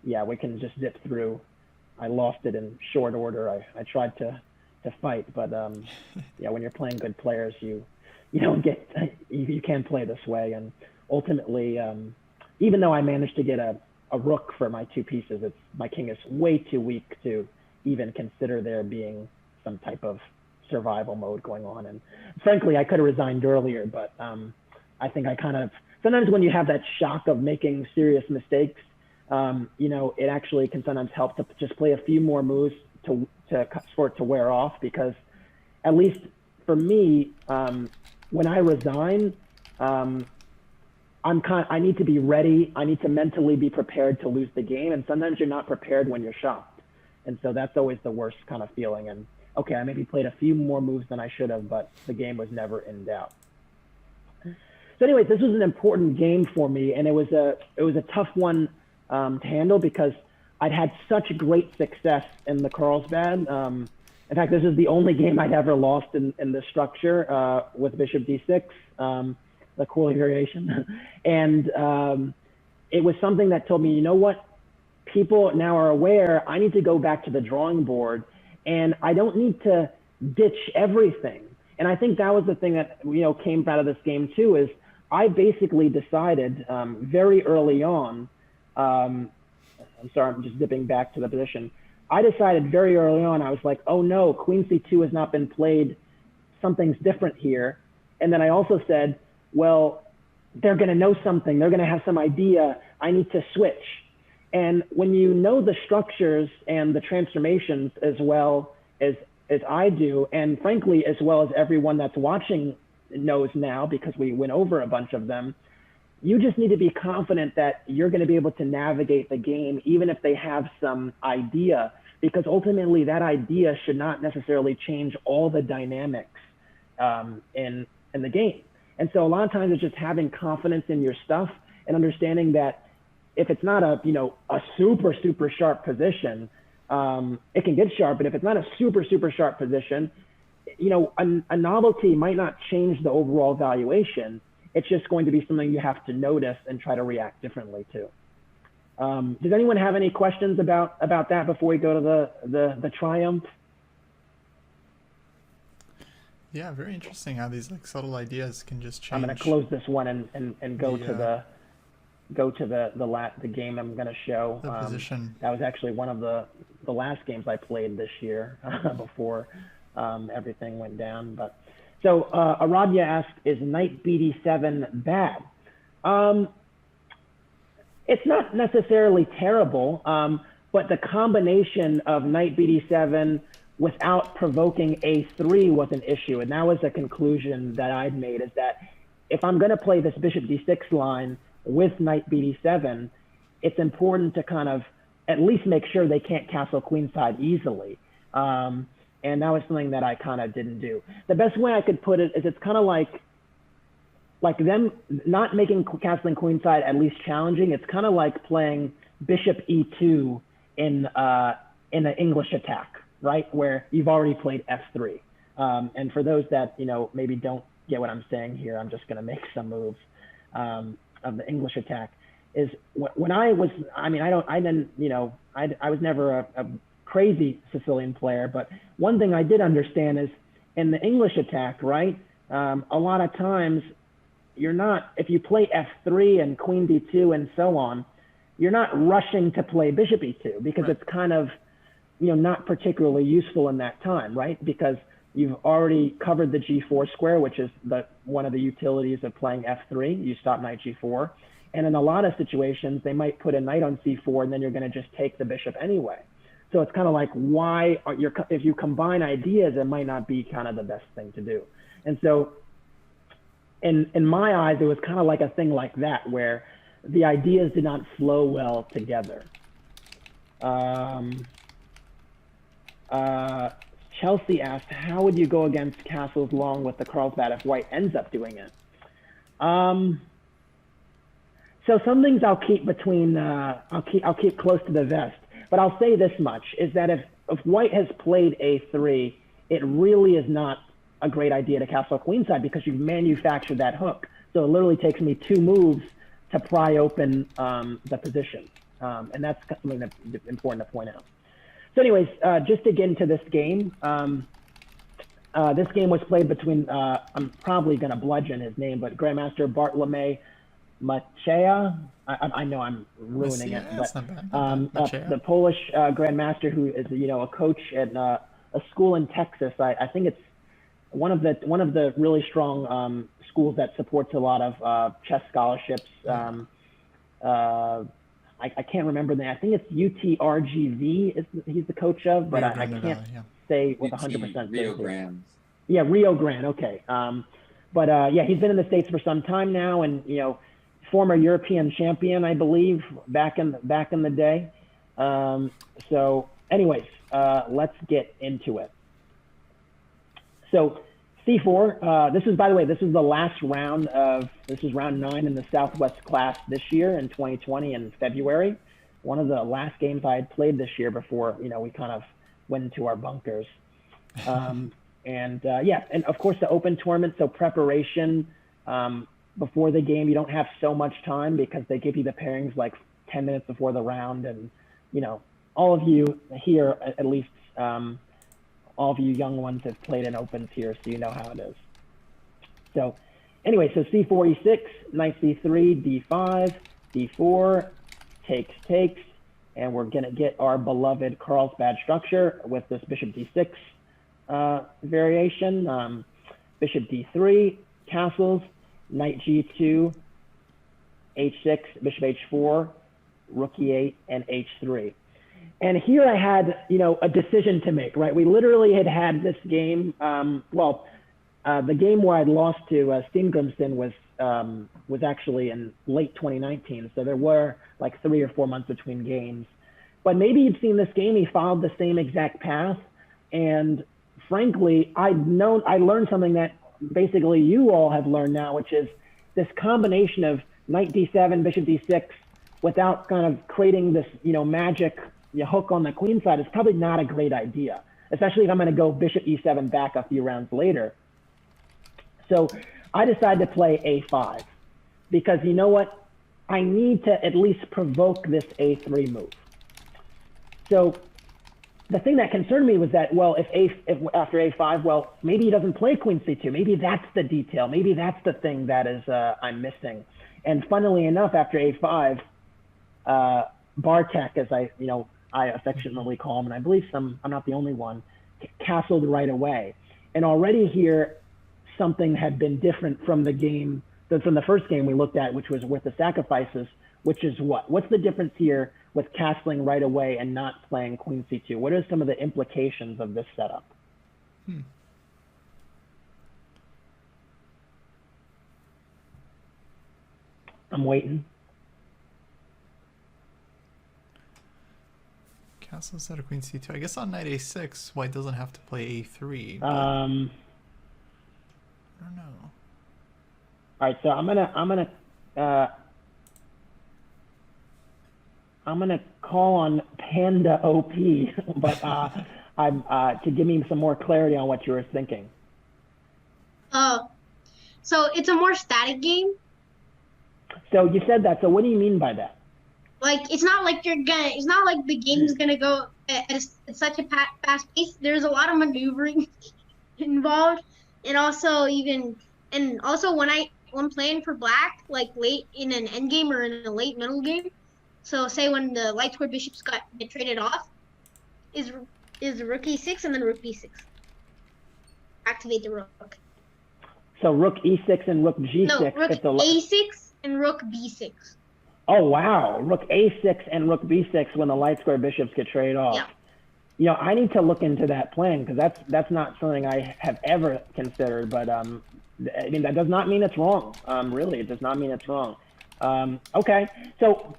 Yeah, we can just zip through. I lost it in short order. I tried to fight, but yeah, when you're playing good players, you can't play this way. And ultimately, even though I managed to get a rook for my two pieces, my king is way too weak to even consider there being some type of survival mode going on. And frankly, I could have resigned earlier, but I think I kind of, sometimes when you have that shock of making serious mistakes, it actually can sometimes help to just play a few more moves for it to wear off, because at least for me, when I resign, I need to be ready. I need to mentally be prepared to lose the game. And sometimes you're not prepared when you're shocked. And so that's always the worst kind of feeling. And okay, I maybe played a few more moves than I should have, but the game was never in doubt. So anyways, this was an important game for me, and it was a tough one to handle because I'd had such great success in the Carlsbad, and In fact, this is the only game I'd ever lost in the structure with bishop d6, the Korley variation. And it was something that told me, you know what? People now are aware I need to go back to the drawing board, and I don't need to ditch everything. And I think that was the thing that, you know, came out of this game too, is I basically decided very early on, I'm sorry, I'm just dipping back to the position. I decided very early on, I was like, oh no, queen c2 has not been played. Something's different here. And then I also said, well, they're going to know something. They're going to have some idea. I need to switch. And when you know the structures and the transformations as well as I do, and frankly, as well as everyone that's watching knows now, because we went over a bunch of them, you just need to be confident that you're going to be able to navigate the game, even if they have some idea, because ultimately that idea should not necessarily change all the dynamics in the game. And so a lot of times it's just having confidence in your stuff and understanding that if it's not a, you know, a super, super sharp position, it can get sharp, but if it's not a super, super sharp position, you know, a novelty might not change the overall valuation. It's just going to be something you have to notice and try to react differently to. Does anyone have any questions about that before we go to the triumph? Yeah, very interesting how these like subtle ideas can just change. I'm going to close this one and go to the game I'm going to show. The position. That was actually one of the last games I played this year before everything went down. But so Aradhya asked, is knight bd7 bad? It's not necessarily terrible, but the combination of knight bd7 without provoking a3 was an issue. And that was the conclusion that I'd made, is that if I'm going to play this bishop d6 line with knight bd7, it's important to kind of at least make sure they can't castle queenside easily. And that was something that I kind of didn't do. The best way I could put it is it's kind of like them not making castling queenside at least challenging. It's kind of like playing bishop e2 in an English attack, right? Where you've already played f3. And for those that, you know, maybe don't get what I'm saying here, I'm just going to make some moves of the English attack. Is when I was, I mean, I was never a crazy Sicilian player, but one thing I did understand is in the English attack, right? A lot of times you're not, if you play f3 and queen d2 and so on, you're not rushing to play bishop e2 because it's kind of, you know, not particularly useful in that time, right? Because you've already covered the g4 square, which is one of the utilities of playing f3. You stop knight g4. And in a lot of situations, they might put a knight on c4, and then you're going to just take the bishop anyway. So it's kind of like, if you combine ideas, it might not be kind of the best thing to do. And so in my eyes, it was kind of like a thing like that, where the ideas did not flow well together. Chelsea asked, how would you go against castles long with the Carlsbad if white ends up doing it? So some things I'll keep between, I'll keep close to the vest. But I'll say this much, is that if white has played a3, it really is not a great idea to castle queenside because you've manufactured that hook. So it literally takes me 2 moves to pry open the position. And that's something that's important to point out. So anyways, just to get into this game was played between, I'm probably going to bludgeon his name, but Grandmaster Bartolomé Machea. I know I'm ruining it, but the Polish Grandmaster, who is, you know, a coach at a school in Texas. I think it's one of the really strong schools that supports a lot of chess scholarships. I can't remember the name. I think it's UTRGV he's the coach of, but I can't say with 100% Rio Grande. Yeah, Rio Grande. Okay. But yeah, he's been in the States for some time now, and, you know, former European champion, I believe, back in the day. So anyways, let's get into it. So C4, this is, by the way, this is the last round this is round 9 in the Southwest class this year in 2020 in February. One of the last games I had played this year before, you know, we kind of went into our bunkers. Yeah, and of course the open tournament, so preparation before the game, you don't have so much time because they give you the pairings like 10 minutes before the round. And, you know, all of you here, at least all of you young ones have played in opens here, so you know how it is. So anyway, so c4, e6, knight c3, d5, d4, takes, and we're going to get our beloved Carlsbad structure with this bishop d6 variation. Bishop d3, castles, knight g2, h6, bishop h4, rook e8, and h3. And here I had, you know, a decision to make, right? We literally had this game. The game where I'd lost to Steengrimsson was actually in late 2019. So there were like 3 or 4 months between games. But maybe you'd seen this game. He followed the same exact path. And frankly, I learned something that basically you all have learned now, which is this combination of knight d7, bishop d6, without kind of creating this, you know, magic hook on the queen side is probably not a great idea, especially if I'm going to go bishop e7 back a few rounds later. So I decided to play a5 because, you know what, I need to at least provoke this a3 move. So the thing that concerned me was that, well, if after a5, well, maybe he doesn't play queen c2. Maybe that's the detail. Maybe that's the thing that is I'm missing. And funnily enough, after a5, Bartek, as I affectionately call him, and I believe I'm not the only one, castled right away. And already here, something had been different from the game, from the first game we looked at, which was with the sacrifices, which is what? What's the difference here with castling right away and not playing queen c2? What are some of the implications of this setup? I'm waiting. Castle instead of queen c2. I guess on knight a6, white doesn't have to play a3. But I don't know. All right, so I'm gonna call on Panda OP, but to give me some more clarity on what you were thinking. So it's a more static game. So you said that. So what do you mean by that? Like it's not like the game's gonna go at such a fast pace. There's a lot of maneuvering involved, and also when playing for black, like late in an end game or in a late middle game. So say when the light square bishops get traded off, is rook e6 and then rook b6. Activate the rook. So rook e6 and rook g6. No, rook a6 and rook b6. Oh wow, rook a6 and rook b6 when the light square bishops get traded off. Yeah. You know, I need to look into that plan because that's not something I have ever considered. But I mean, that does not mean it's wrong. Really, it does not mean it's wrong. Okay, so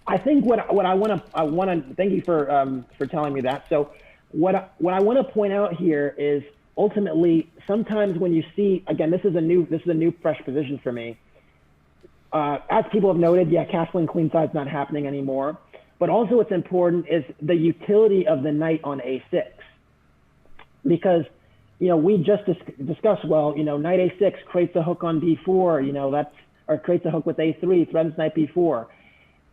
I think what I want to thank you for telling me that. So what I want to point out here is ultimately sometimes when you see, again, this is a new fresh position for me. As people have noted, yeah, castling queenside is not happening anymore. But also what's important is the utility of the knight on a6. Because, you know, we just discussed, well, you know, knight a6 creates a hook on d4, you know, or creates a hook with a3, threatens knight b4.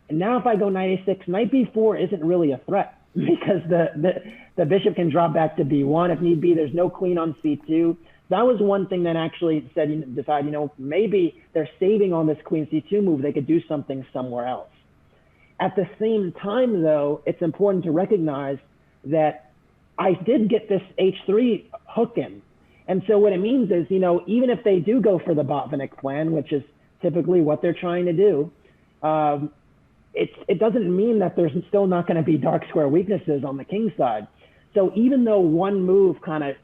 And now if I go knight a6, knight b4 isn't really a threat because the bishop can drop back to b1 if need be. There's no queen on c2. That was one thing that actually decided, you know, maybe they're saving on this queen c2 move. They could do something somewhere else. At the same time, though, it's important to recognize that I did get this h3 hook in. And so what it means is, you know, even if they do go for the Botvinnik plan, which is typically what they're trying to do, it doesn't mean that there's still not going to be dark square weaknesses on the king side. So even though one move kind of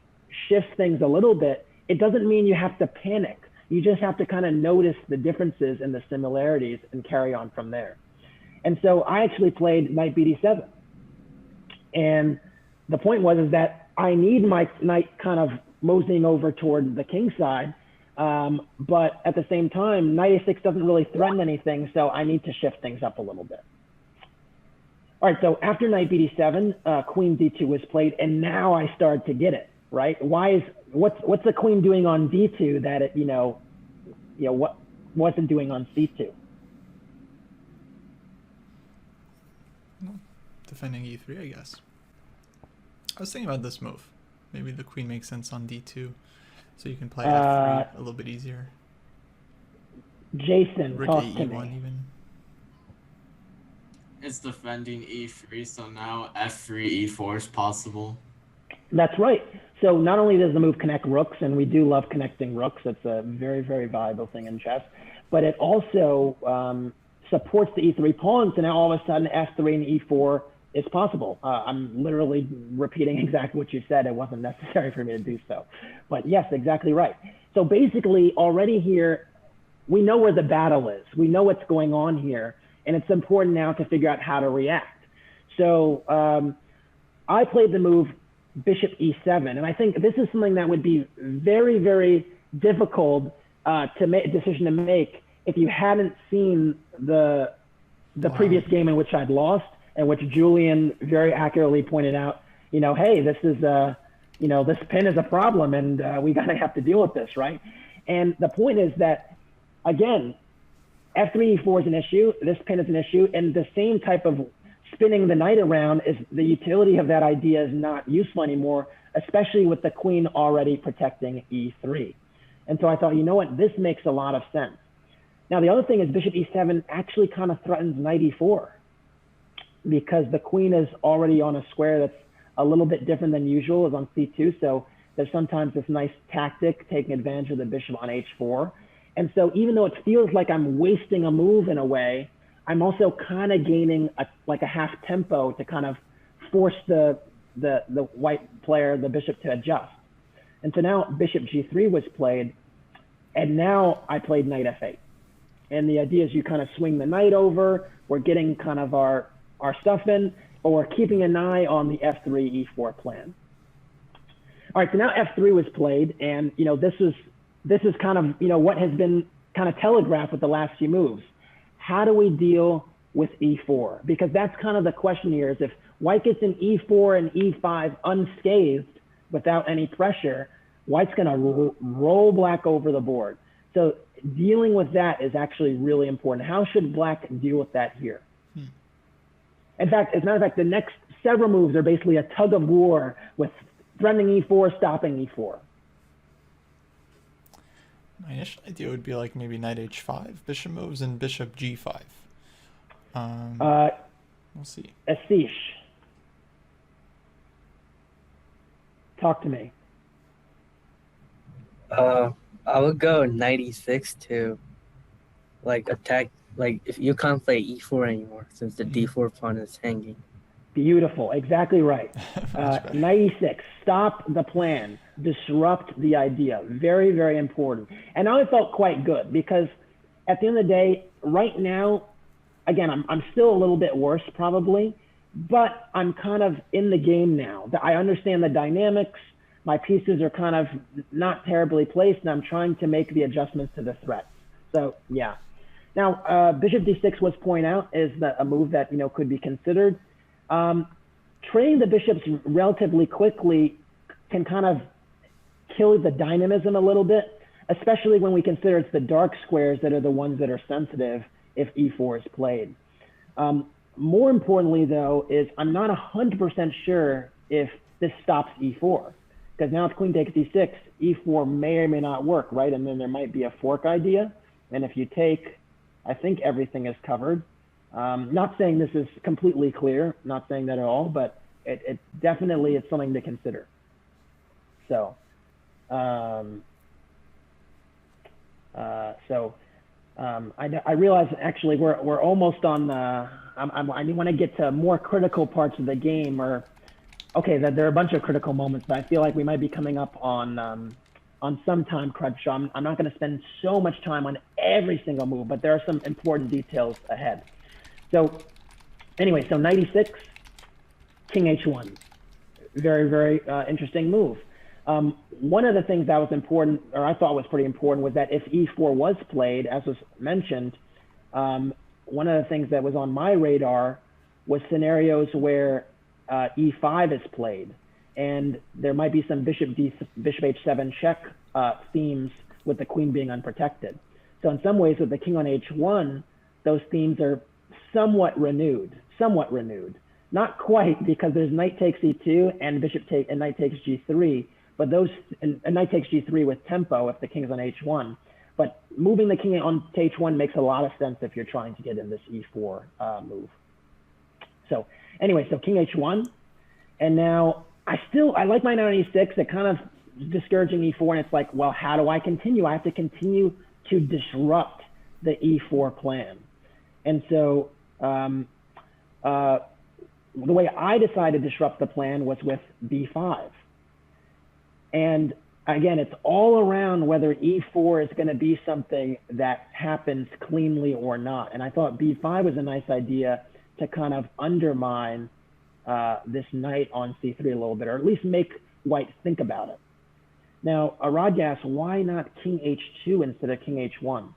shifts things a little bit, it doesn't mean you have to panic. You just have to kind of notice the differences and the similarities and carry on from there. And so I actually played knight bd7. And the point was that I need my knight kind of moseying over toward the king side. But at the same time, knight a6 doesn't really threaten anything, so I need to shift things up a little bit. All right, so after knight bd7, queen d2 was played, and now I started to get it. right? What's the queen doing on d2 that it what wasn't doing on c2? Defending e3, I guess. I was thinking about this move. Maybe the queen makes sense on d2, so you can play f3 a little bit easier. Jason, Rook talk a to e1 me. even. It's defending e3, so now f3, e4 is possible. That's right. So not only does the move connect rooks, and we do love connecting rooks, it's a very, very valuable thing in chess, but it also supports the e3 pawn, so now all of a sudden f3 and e4 is possible. I'm literally repeating exactly what you said. It wasn't necessary for me to do so. But yes, exactly right. So basically already here, we know where the battle is. We know what's going on here, and it's important now to figure out how to react. So I played the move bishop e7, and I think this is something that would be very, very difficult to make a decision to make if you hadn't seen the previous game in which I'd lost, and which Julian very accurately pointed out, hey, this is this pin is a problem, and we gotta have to deal with this, right? And the point is that, again, f3, e4 is an issue, this pin is an issue, and the same type of spinning the knight around is the utility of that idea is not useful anymore, especially with the queen already protecting e3. And so I thought, you know what, this makes a lot of sense. Now, the other thing is bishop e7 actually kind of threatens knight e4, because the queen is already on a square that's a little bit different than usual, is on c2. So there's sometimes this nice tactic taking advantage of the bishop on h4. And so even though it feels like I'm wasting a move in a way, I'm also kind of gaining like a half tempo to kind of force the white player, the bishop, to adjust. And so now bishop g3 was played, and now I played knight f8. And the idea is you kind of swing the knight over, we're getting kind of our stuff in, but we're keeping an eye on the f3, e4 plan. All right, so now f3 was played, and this is kind of what has been kind of telegraphed with the last few moves. How do we deal with e4? Because that's kind of the question here, is if white gets in e4 and e5 unscathed without any pressure, white's going to roll black over the board. So dealing with that is actually really important. How should black deal with that here? In fact, as a matter of fact, the next several moves are basically a tug of war with threatening e4, stopping e4. My initial idea would be like maybe knight h5, bishop moves, and bishop g5. We'll see. Asish, talk to me. I would go knight e6 to attack, if you can't play e4 anymore since the d4 pawn is hanging. Beautiful, exactly right. Knight e6, stop the plan, disrupt the idea. Very, very important. And I felt quite good because at the end of the day, right now, again, I'm still a little bit worse probably, but I'm kind of in the game now. I understand the dynamics. My pieces are kind of not terribly placed, and I'm trying to make the adjustments to the threats. So yeah. Now, bishop d6 was pointed out is a move that could be considered. Trading the bishops relatively quickly can kind of kill the dynamism a little bit, especially when we consider it's the dark squares that are the ones that are sensitive if e4 is played. More importantly, though, is I'm not 100% sure if this stops e4, because now if queen takes d6, e4 may or may not work, right? And then there might be a fork idea. And if you take, I think everything is covered. Not saying this is completely clear, not saying that at all, but it definitely is something to consider. So, I realize actually we're almost on the, I want to get to more critical parts of the game, or okay, that there are a bunch of critical moments, but I feel like we might be coming up on some time crunch. So I'm not going to spend so much time on every single move, but there are some important details ahead. So anyway, so knight e6, king h1. Very, very interesting move. One of the things that was important, or I thought was pretty important, was that if e4 was played, as was mentioned, one of the things that was on my radar was scenarios where e5 is played. and there might be some bishop h7 check themes with the queen being unprotected. So in some ways with the king on h1, those themes are somewhat renewed. Not quite, because there's knight takes e2 and knight takes g3, but those, and knight takes g3 with tempo if the king's on h1. But moving the king on to h1 makes a lot of sense if you're trying to get in this e4 move. So anyway, so king h1, and now I like my knight on e6. It kind of discouraging e4, and it's like, well, how do I continue? I have to continue to disrupt the e4 plan. And so the way I decided to disrupt the plan was with b5. And again, it's all around whether e4 is going to be something that happens cleanly or not. And I thought b5 was a nice idea to kind of undermine this knight on c3 a little bit, or at least make white think about it. Now, Aradgas, why not king h2 instead of king h1?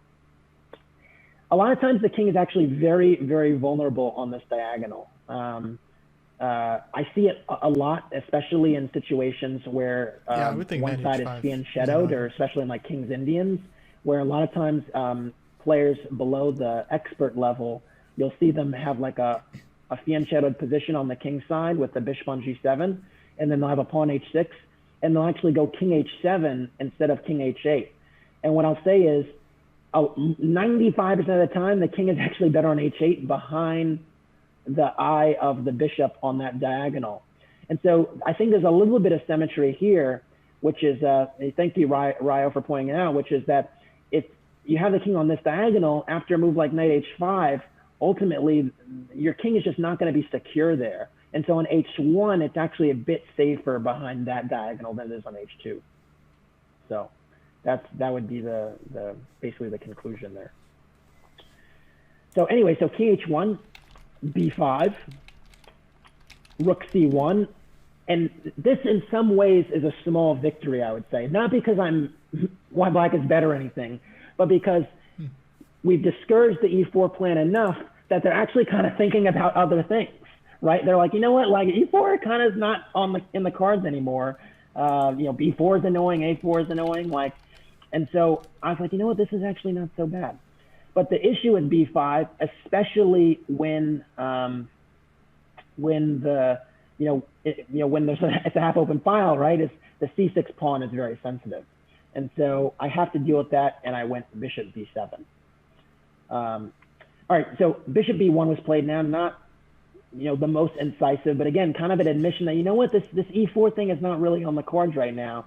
A lot of times the king is actually very, very vulnerable on this diagonal. I see it a lot, especially in situations where one side is fianchettoed, or especially in like King's Indians, where a lot of times players below the expert level, you'll see them have like a fianchettoed position on the king side with the bishop on g7, and then they'll have a pawn h6, and they'll actually go king h7 instead of king h8. And what I'll say is, 95% of the time, the king is actually better on h8 behind the eye of the bishop on that diagonal. And so I think there's a little bit of symmetry here, which is, thank you, Ryo, for pointing it out, which is that if you have the king on this diagonal, after a move like knight h5, ultimately your king is just not going to be secure there. And so on h1, it's actually a bit safer behind that diagonal than it is on h2. So that would be basically the conclusion there. So anyway, so king h1, b5, rook c1, and this in some ways is a small victory, I would say. Not because why black is better or anything, but because we've discouraged the e4 plan enough that they're actually kind of thinking about other things, right? They're like, you know what, like e4 kind of is not in the cards anymore. b4 is annoying, a4 is annoying, and so I was like, you know what, this is actually not so bad. But the issue with b5, especially when when it's a half open file, right? Is the c6 pawn is very sensitive, and so I have to deal with that, and I went bishop b7. All right, so bishop b1 was played now, not the most incisive, but again, kind of an admission that, you know what, this e4 thing is not really on the cards right now.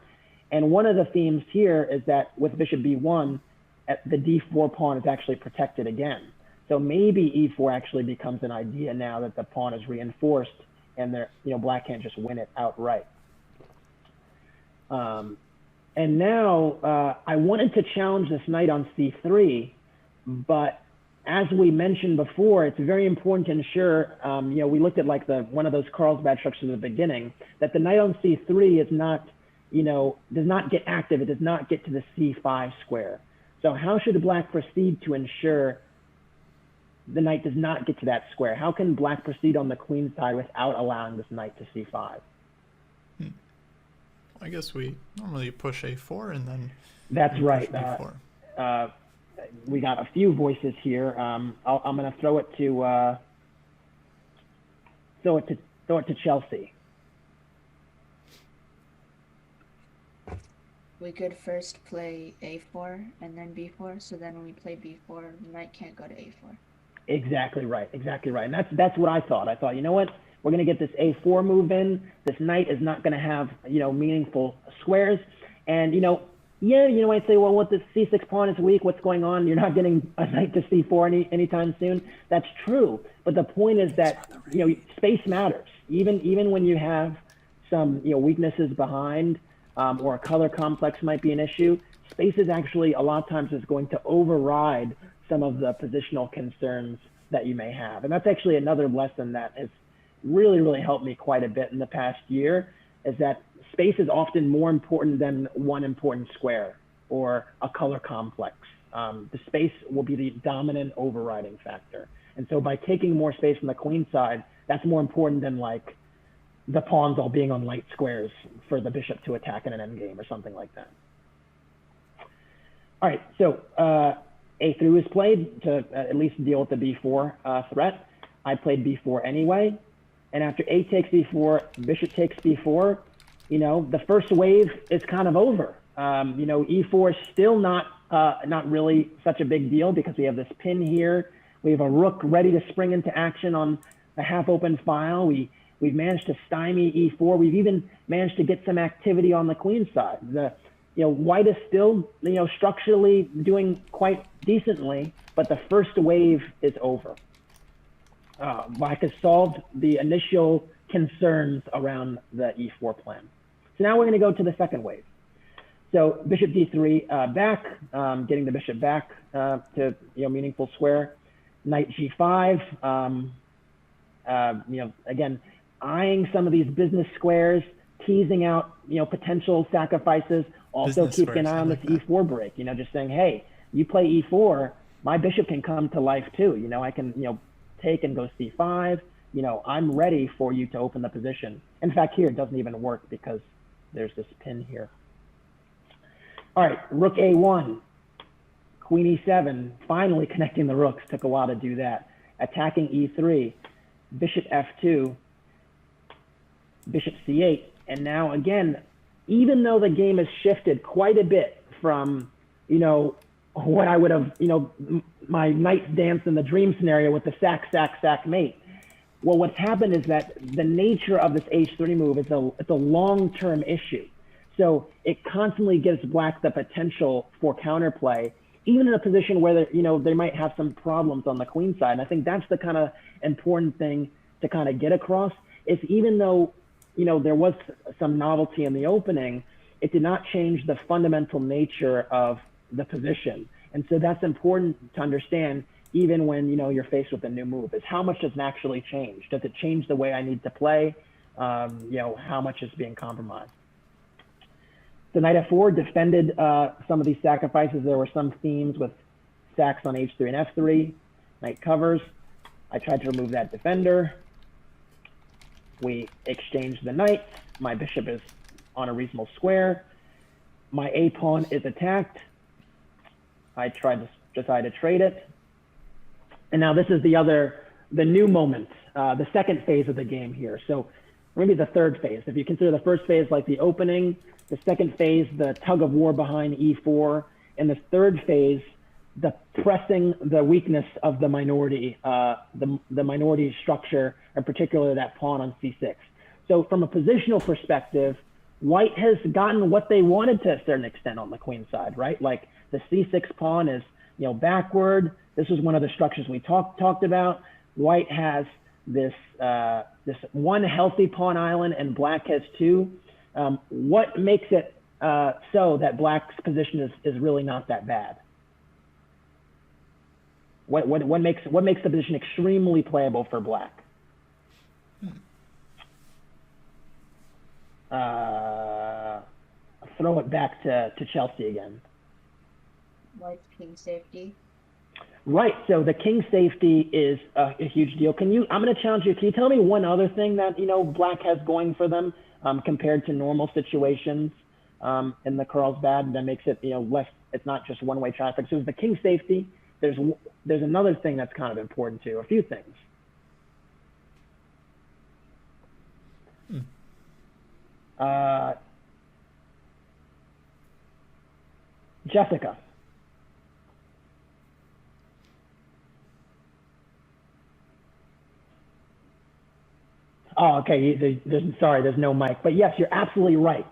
And one of the themes here is that with bishop b1, the d4 pawn is actually protected again. So maybe e4 actually becomes an idea now that the pawn is reinforced, and black can't just win it outright. And now I wanted to challenge this knight on c3, but as we mentioned before, it's very important to ensure, we looked at like one of those Carlsbad structures at the beginning, that the knight on c3 is not, does not get active. It does not get to the c5 square. So how should black proceed to ensure the knight does not get to that square? How can black proceed on the queen side without allowing this knight to c5? I guess we normally push a4 and then that's right. b4. We got a few voices here. I'm going to throw it to Chelsea. We could first play a4 and then b4. So then when we play b4, the knight can't go to a4. Exactly right. Exactly right. And that's what I thought. I thought, you know what? We're going to get this a4 move in. This knight is not going to have, meaningful squares. And, I'd say, well, what the c6 pawn is weak. What's going on? You're not getting a knight to c4 anytime soon. That's true. But the point is that, space matters. Even when you have some, weaknesses behind, or a color complex might be an issue, space is actually a lot of times is going to override some of the positional concerns that you may have. And that's actually another lesson that has really, really helped me quite a bit in the past year, is that space is often more important than one important square or a color complex. The space will be the dominant overriding factor. And so by taking more space from the queen side, that's more important than like the pawns all being on light squares for the bishop to attack in an endgame or something like that. All right, so a3 was played to at least deal with the b4 threat. I played b4 anyway, and after a takes b4, bishop takes b4, you know, the first wave is kind of over. You know, e4 is still not really such a big deal because we have this pin here. We have a rook ready to spring into action on a half-open file. We've managed to stymie e4. We've even managed to get some activity on the queen side. You know, white is still, you know, structurally doing quite decently, but the first wave is over. Black has solved the initial concerns around the e4 plan. So now we're going to go to the second wave. So bishop d3 back, getting the bishop back to, you know, meaningful square. Knight g5. You know, again, eyeing some of these business squares, teasing out, you know, potential sacrifices. Also Business keeping an squares, eye on I this like that. e4 break. You know, just saying, hey, you play e4, my bishop can come to life too. You know, I can, you know, take and go c5. You know, I'm ready for you to open the position. In fact, here it doesn't even work because there's this pin here. All right, rook a1, queen e7, finally connecting the rooks. Took a while to do that. Attacking e3, bishop f2, bishop c8, and now again, even though the game has shifted quite a bit from, you know, what I would have, you know, my knight dance in the dream scenario with the sack, sack, sack mate. Well, what's happened is that the nature of this h3 move is it's a long-term issue. So it constantly gives black the potential for counterplay, even in a position where, you know, they might have some problems on the queen side. And I think that's the kind of important thing to kind of get across, is even though, you know, there was some novelty in the opening, it did not change the fundamental nature of the position. And so that's important to understand, even when, you know, you're faced with a new move, is how much does it actually change? Does it change the way I need to play? You know, how much is being compromised? The knight f4 defended some of these sacrifices. There were some themes with sacks on h3 and f3. Knight covers. I tried to remove that defender. We exchanged the knights. My bishop is on a reasonable square. My a pawn is attacked. I decided to trade it. And now this is the new moment, the second phase of the game here. So maybe the third phase. If you consider the first phase like the opening, the second phase, the tug of war behind e4, and the third phase, the pressing the weakness of the minority, the minority structure, in particular that pawn on c6. So from a positional perspective, white has gotten what they wanted to a certain extent on the queen side, right? Like the c6 pawn is, you know, backward. This was one of the structures we talked about. White has this this one healthy pawn island, and black has two. What makes it so that black's position is really not that bad? What makes the position extremely playable for black? Throw it back to Chelsea again. White's king safety. Right. So the king safety is a huge deal. I'm going to challenge you. Can you tell me one other thing that, you know, black has going for them compared to normal situations in the Carlsbad that makes it, you know, less? It's not just one-way traffic. So the king safety. There's another thing that's kind of important too. A few things. Jessica. Oh, okay. There's no mic. But yes, you're absolutely right.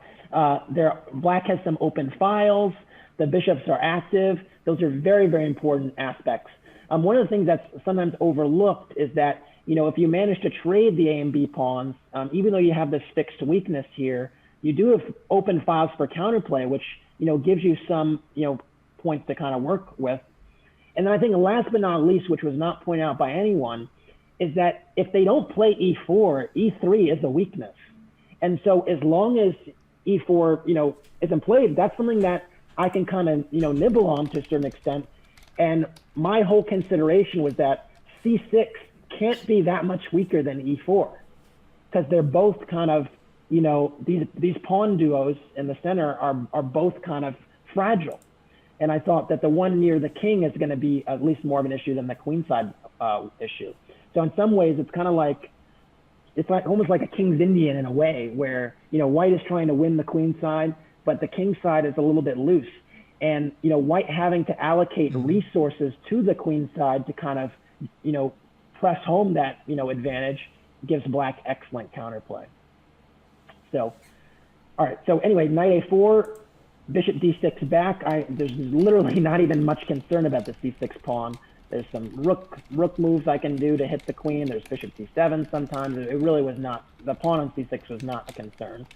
Black has some open files. The bishops are active. Those are very, very important aspects. One of the things that's sometimes overlooked is that, you know, if you manage to trade the A and B pawns, even though you have this fixed weakness here, you do have open files for counterplay, which, you know, gives you some, you know, points to kind of work with. And then I think last but not least, which was not pointed out by anyone, is that if they don't play e4, e3 is a weakness. And so as long as e4, you know, isn't played, that's something that I can kind of, you know, nibble on to a certain extent. And my whole consideration was that c6 can't be that much weaker than e4. because they're both kind of, these pawn duos in the center are both kind of fragile. And I thought that the one near the king is going to be at least more of an issue than the queenside issue. So in some ways, it's kind of like, it's like almost like a king's Indian in a way, where white is trying to win the queen side, but the king side is a little bit loose. And white having to allocate resources to the queen side to kind of press home that advantage gives black excellent counterplay. So, all right. So anyway, knight a4, bishop d6 back. There's literally not even much concern about the c6 pawn. There's some rook moves I can do to hit the queen. There's bishop c7 sometimes. It really was not, the pawn on c6 was not a concern.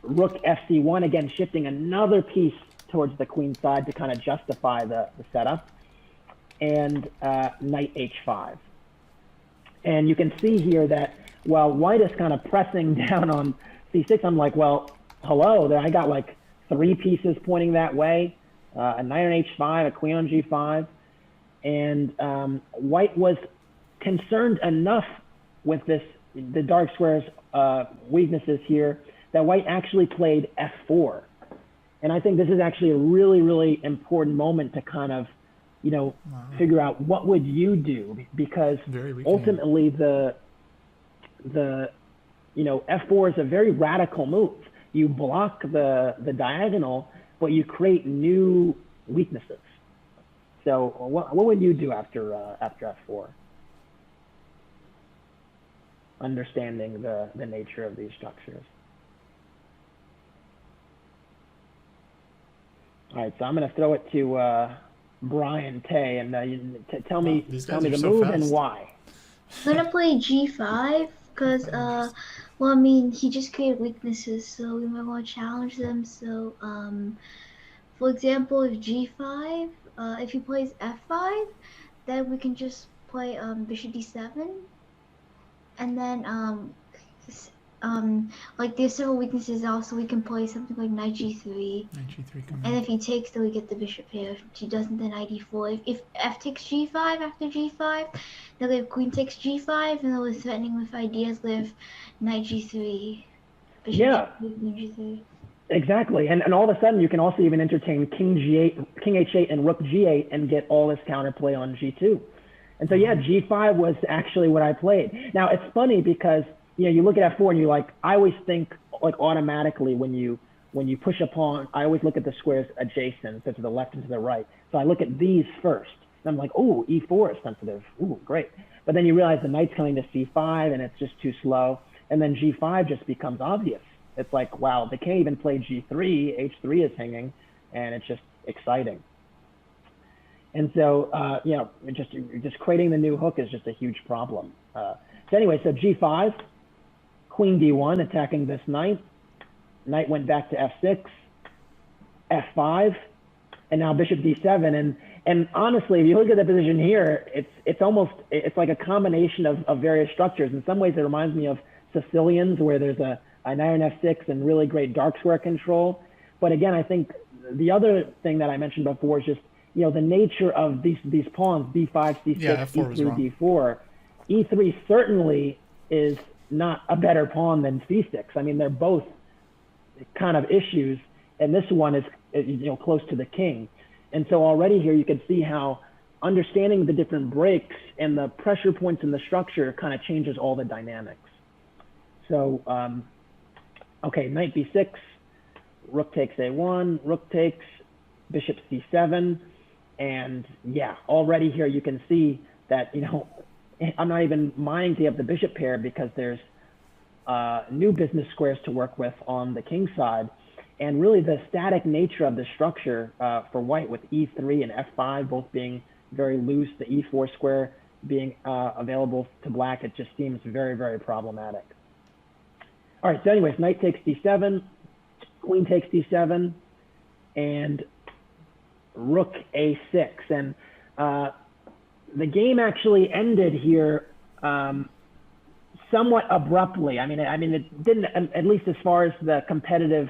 Rook fc1, again, shifting another piece towards the queen side to kind of justify the setup. And knight h5. And you can see here that while white is kind of pressing down on c6, I'm like, well, hello, I got like 3 pieces pointing that way, a knight on h5, a queen on g5. And white was concerned enough with the dark square's weaknesses here, that white actually played f4. And I think this is actually a really, really important moment to kind of, figure out what would you do, because ultimately the f4 is a very radical move. You block the diagonal, but you create new weaknesses. So what would you do after f4? Understanding the nature of these structures. All right, so I'm going to throw it to Brian Tay, and tell me the move and why. I'm gonna play g5 because well, I mean, he just created weaknesses, so we might want to challenge them. So for example, if g5, if he plays f5, then we can just play bishop d7, and then like there's several weaknesses also. We can play something like knight g3. And if he takes, then we get the bishop here. If he doesn't, then knight e4. If f takes g5 after g5, then we have queen takes g5, and then we're threatening with ideas with knight g3. Bishop Yeah. g3, queen g3. Exactly, and all of a sudden you can also even entertain king g8, king h8, and rook g8, and get all this counterplay on g2. And so yeah, g5 was actually what I played. Now it's funny because you look at f4 and you're like, I always think like automatically when you push a pawn, I always look at the squares adjacent, so to the left and to the right. So I look at these first, and I'm like, oh, e4 is sensitive. Ooh, great. But then you realize the knight's coming to c5, and it's just too slow. And then g5 just becomes obvious. It's like, wow, the king even played g3, h3 is hanging, and it's just exciting. And so, just creating the new hook is just a huge problem. So anyway, so g5, queen d1, attacking this knight. Knight went back to f6, f5, and now bishop d7. And honestly, if you look at the position here, it's like a combination of various structures. In some ways, it reminds me of Sicilians, where there's a knight on f6 and really great dark square control. But again, I think the other thing that I mentioned before is just the nature of these pawns, b5, c6, e3, d4. e3 certainly is not a better pawn than c6. I mean, they're both kind of issues, and this one is close to the king. And so already here you can see how understanding the different breaks and the pressure points in the structure kind of changes all the dynamics. So okay, knight b6, rook takes a1, rook takes, bishop c7, and yeah, already here you can see that I'm not even minding to have the bishop pair because there's new business squares to work with on the king side. And really the static nature of the structure for white, with e3 and f5 both being very loose, the e4 square being available to black, it just seems very, very problematic. All right, so anyways, knight takes d7, queen takes d7, and rook a6. And the game actually ended here somewhat abruptly. I mean, it didn't, at least as far as the competitive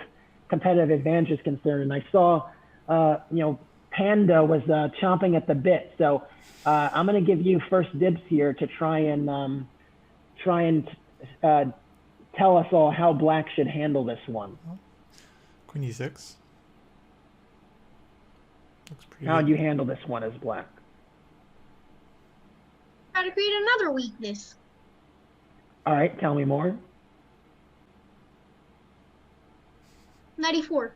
advantage is concerned. And I saw, Panda was chomping at the bit. So I'm going to give you first dibs here to try and tell us all how black should handle this one. Queen e6. Looks pretty How good. would you handle this one as black? Try to create another weakness. All right, tell me more. 94.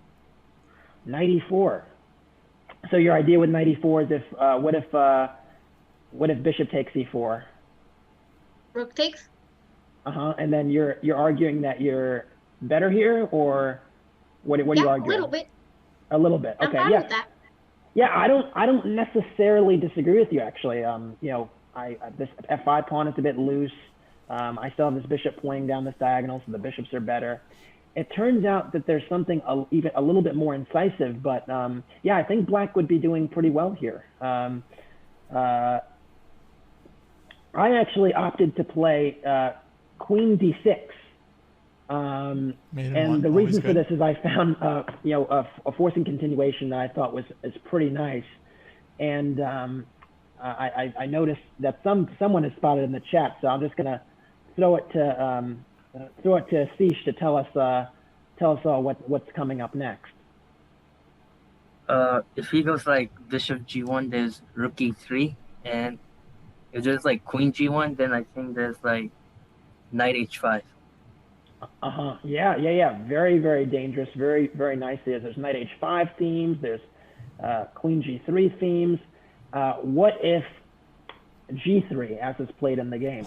94. So your idea with 94 is if what if bishop takes e4? Rook takes. And then you're arguing that you're better here, or what are you arguing? A little bit. A little bit. I'm Okay. fine Yeah. with that. Yeah. I don't necessarily disagree with you actually. This f5 pawn is a bit loose. I still have this bishop playing down this diagonal, so the bishops are better. It turns out that there's something even a little bit more incisive, but yeah, I think black would be doing pretty well here. I actually opted to play queen d6. And the reason for this is I found a forcing continuation that I thought is pretty nice, and I noticed that someone has spotted in the chat, so I'm just gonna throw it to Asish to tell us all what's coming up next. If he goes like bishop g1, there's rook e3, and if there's like queen g1, then I think there's like knight h5. Yeah. Very, very dangerous. Very, very nice. There's knight h5 themes. There's queen g3 themes. What if g3, as is played in the game?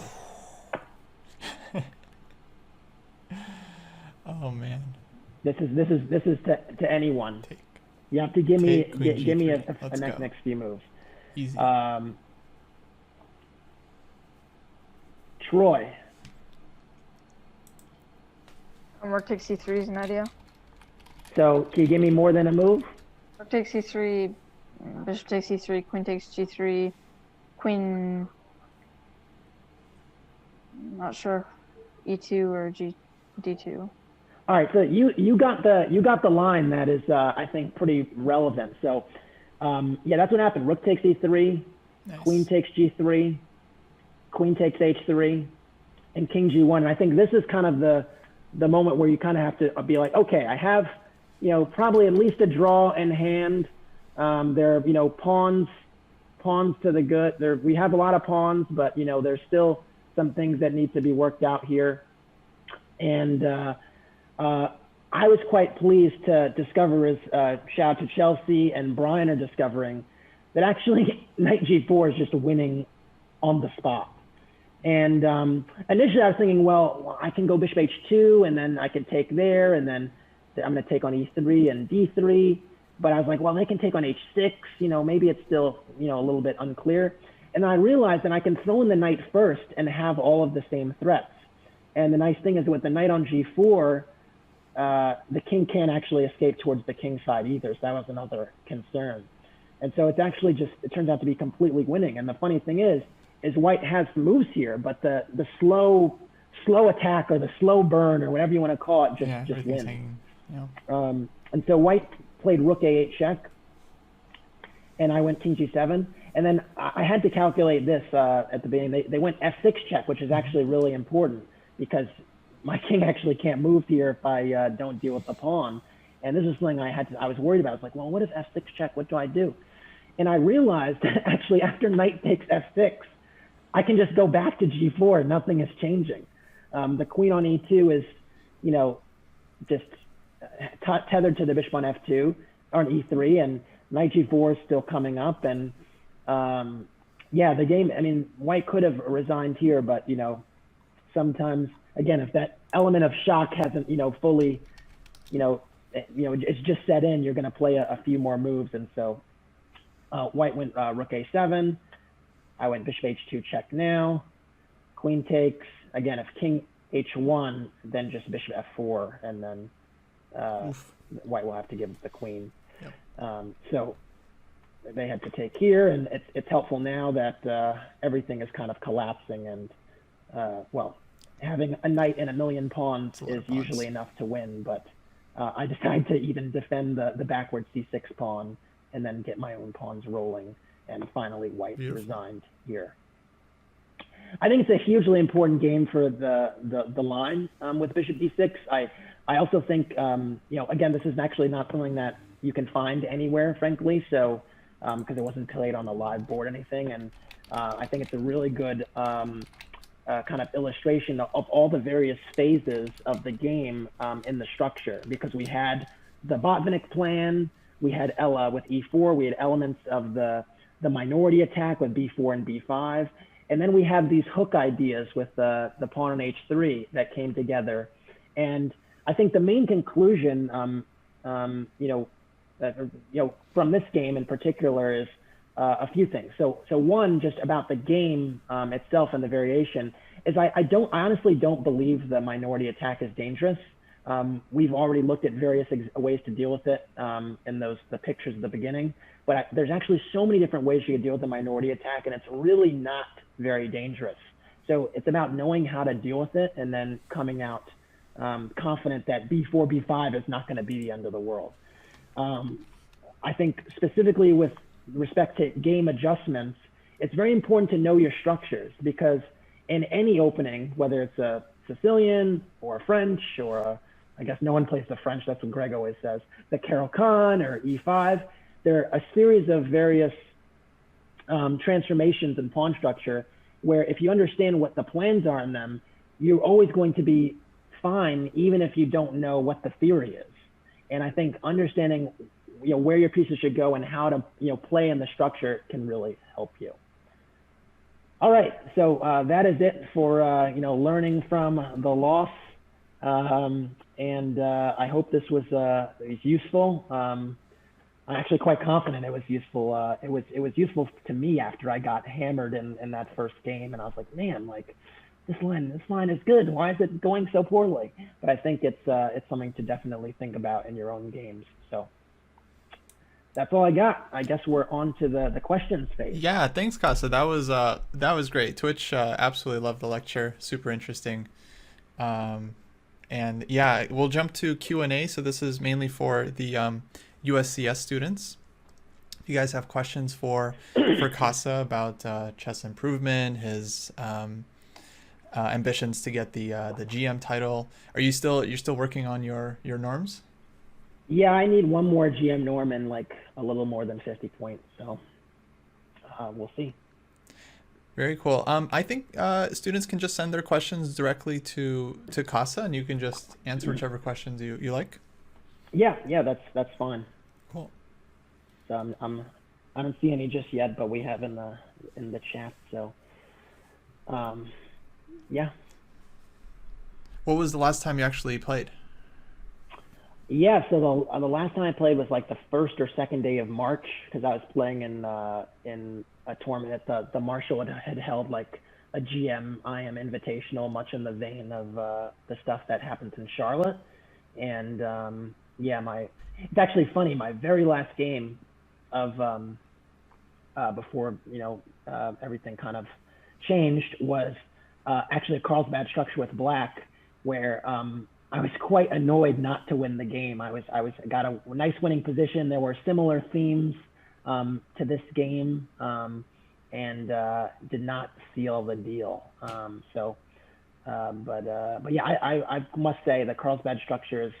Oh man. This is to anyone. You have to give me a next few moves. Easy. Troy. Rook takes c3 is an idea. So can you give me more than a move? Rook takes c3, bishop takes c3, queen takes g3, queen. Not sure, e2 or d2. All right, so you got the line that is I think pretty relevant. So yeah, that's what happened. Rook takes e3, nice. Queen takes g3, queen takes h3, and king g1. And I think this is kind of the moment where you kind of have to be like, okay, I have probably at least a draw in hand. There are pawns to the good. We have a lot of pawns, but there's still some things that need to be worked out here. And I was quite pleased to discover, as shout out to Chelsea and Brian are discovering, that actually knight g4 is just winning on the spot. And initially I was thinking, well, I can go bishop h2 and then I can take there, and then I'm going to take on e3 and d3. But I was like, well, they can take on h6. Maybe it's still a little bit unclear. And I realized that I can throw in the knight first and have all of the same threats. And the nice thing is with the knight on g4, the king can't actually escape towards the king side either. So that was another concern. And so it's actually it turns out to be completely winning. And the funny thing is white has moves here, but the slow attack or the slow burn or whatever you want to call it just wins. And so white played rook a8 check, and I went king g7. And then I had to calculate this at the beginning. They went f6 check, which is actually really important because my king actually can't move here if I don't deal with the pawn. And this is something I was worried about. I was like, well, what if f6 check? What do I do? And I realized that actually after knight takes f6, I can just go back to g4. Nothing is changing. The queen on e2 is, just tethered to the bishop on f2 or on e3, and knight g4 is still coming up. And yeah, the game, I mean, white could have resigned here, but, sometimes, again, if that element of shock hasn't, fully, it's just set in, you're going to play a few more moves. And so white went rook a7. I went bishop h2 check now. Queen takes. Again, if king h1, then just bishop f4, and then white will have to give the queen. Yep. So they had to take here, and it's helpful now that everything is kind of collapsing, and well, having a knight and a million pawns is usually enough to win, but I decided to even defend the backward c6 pawn and then get my own pawns rolling, and finally white resigned here. I think it's a hugely important game for the line with bishop d6. I also think, again, this is actually not something that you can find anywhere, frankly, so because it wasn't played on a live board or anything. And I think it's a really good kind of illustration of all the various phases of the game in the structure, because we had the Botvinnik plan, we had Ella with e4, we had elements of the minority attack with b4 and b5, and then we have these hook ideas with the pawn on h3 that came together. And I think the main conclusion, from this game in particular is a few things. So one, just about the game itself and the variation, is I honestly don't believe the minority attack is dangerous. We've already looked at various ways to deal with it in the pictures at the beginning, but there's actually so many different ways you can deal with the minority attack, and it's really not very dangerous. So it's about knowing how to deal with it and then coming out confident that b4, b5 is not going to be the end of the world. I think specifically with respect to game adjustments, it's very important to know your structures, because in any opening, whether it's a Sicilian or a French or I guess no one plays the French, that's what Greg always says, the Carol-Khan or e5, there are a series of various transformations in pawn structure where if you understand what the plans are in them, you're always going to be fine, even if you don't know what the theory is. And I think understanding where your pieces should go and how to play in the structure can really help you. All right, so that is it for learning from the loss, and I hope this was useful. I'm actually quite confident it was useful. It was useful to me after I got hammered in that first game, and I was like, man, like this line is good. Why is it going so poorly? But I think it's something to definitely think about in your own games. So that's all I got. I guess we're on to the questions phase. Yeah, thanks, Kassa. That was great. Twitch absolutely loved the lecture. Super interesting. And yeah, we'll jump to Q&A. So this is mainly for the USCS students. If you guys have questions for Kassa about chess improvement, his ambitions to get the GM title, you're still working on your norms? Yeah, I need one more GM norm and like a little more than 50 points. So we'll see. Very cool. I think students can just send their questions directly to Kassa, and you can just answer whichever questions you like. Yeah, that's fine. Cool. So I don't see any just yet, but we have in the chat. So yeah. What was the last time you actually played? Yeah, so the last time I played was like the first or second day of March, because I was playing in a tournament that the Marshall had held, like a GM IM Invitational, much in the vein of the stuff that happens in Charlotte. And yeah, it's actually funny. My very last game of before everything kind of changed was actually a Carlsbad Structure with black, where I was quite annoyed not to win the game. I got a nice winning position. There were similar themes to this game, and did not seal the deal. But yeah, I must say the Carlsbad Structure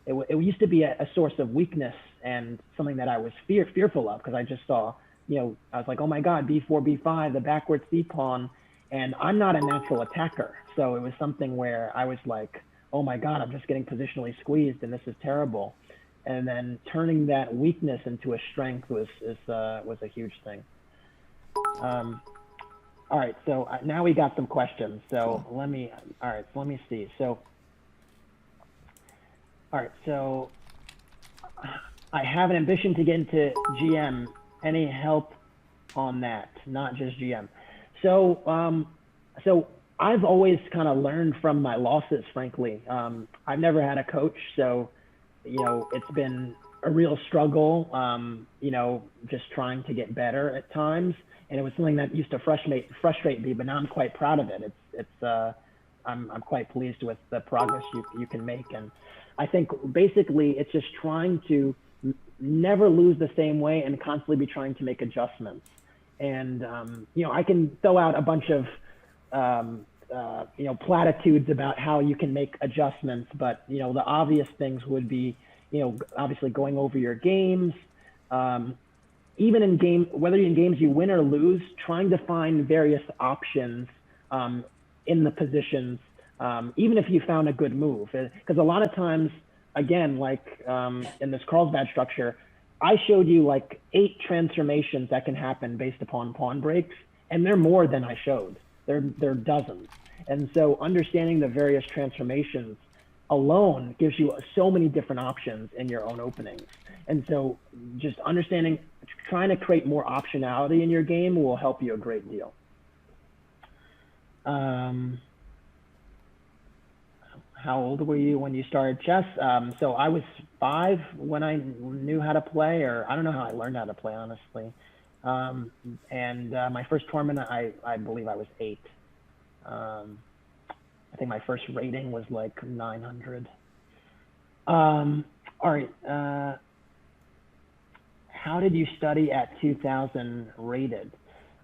it used to be a source of weakness and something that I was fearful of, because I just saw, I was like, oh my God, b4, b5, the backwards c pawn, and I'm not a natural attacker. So it was something where I was like, oh my God, I'm just getting positionally squeezed and this is terrible. And then turning that weakness into a strength was a huge thing. All right, so now we got some questions. So let me see. So, all right, so I have an ambition to get into GM. Any help on that? Not just GM. So, so I've always kind of learned from my losses, frankly. I've never had a coach, so, it's been a real struggle, just trying to get better at times. And it was something that used to frustrate me, but now I'm quite proud of it. I'm quite pleased with the progress you can make. And I think basically it's just trying to never lose the same way and constantly be trying to make adjustments. And, I can throw out a bunch of platitudes about how you can make adjustments, but the obvious things would be, obviously going over your games. Even in whether in games you win or lose, trying to find various options in the positions, even if you found a good move. Because a lot of times, again, like in this Carlsbad structure, I showed you like 8 transformations that can happen based upon pawn breaks, and they're more than I showed. They're dozens. And so understanding the various transformations alone gives you so many different options in your own openings. And so just trying to create more optionality in your game will help you a great deal. How old were you when you started chess? So I was 5 when I knew how to play, or I don't know how I learned how to play, honestly. And my first tournament, I believe I was 8. I think my first rating was like 900. All right. How did you study at 2000 rated?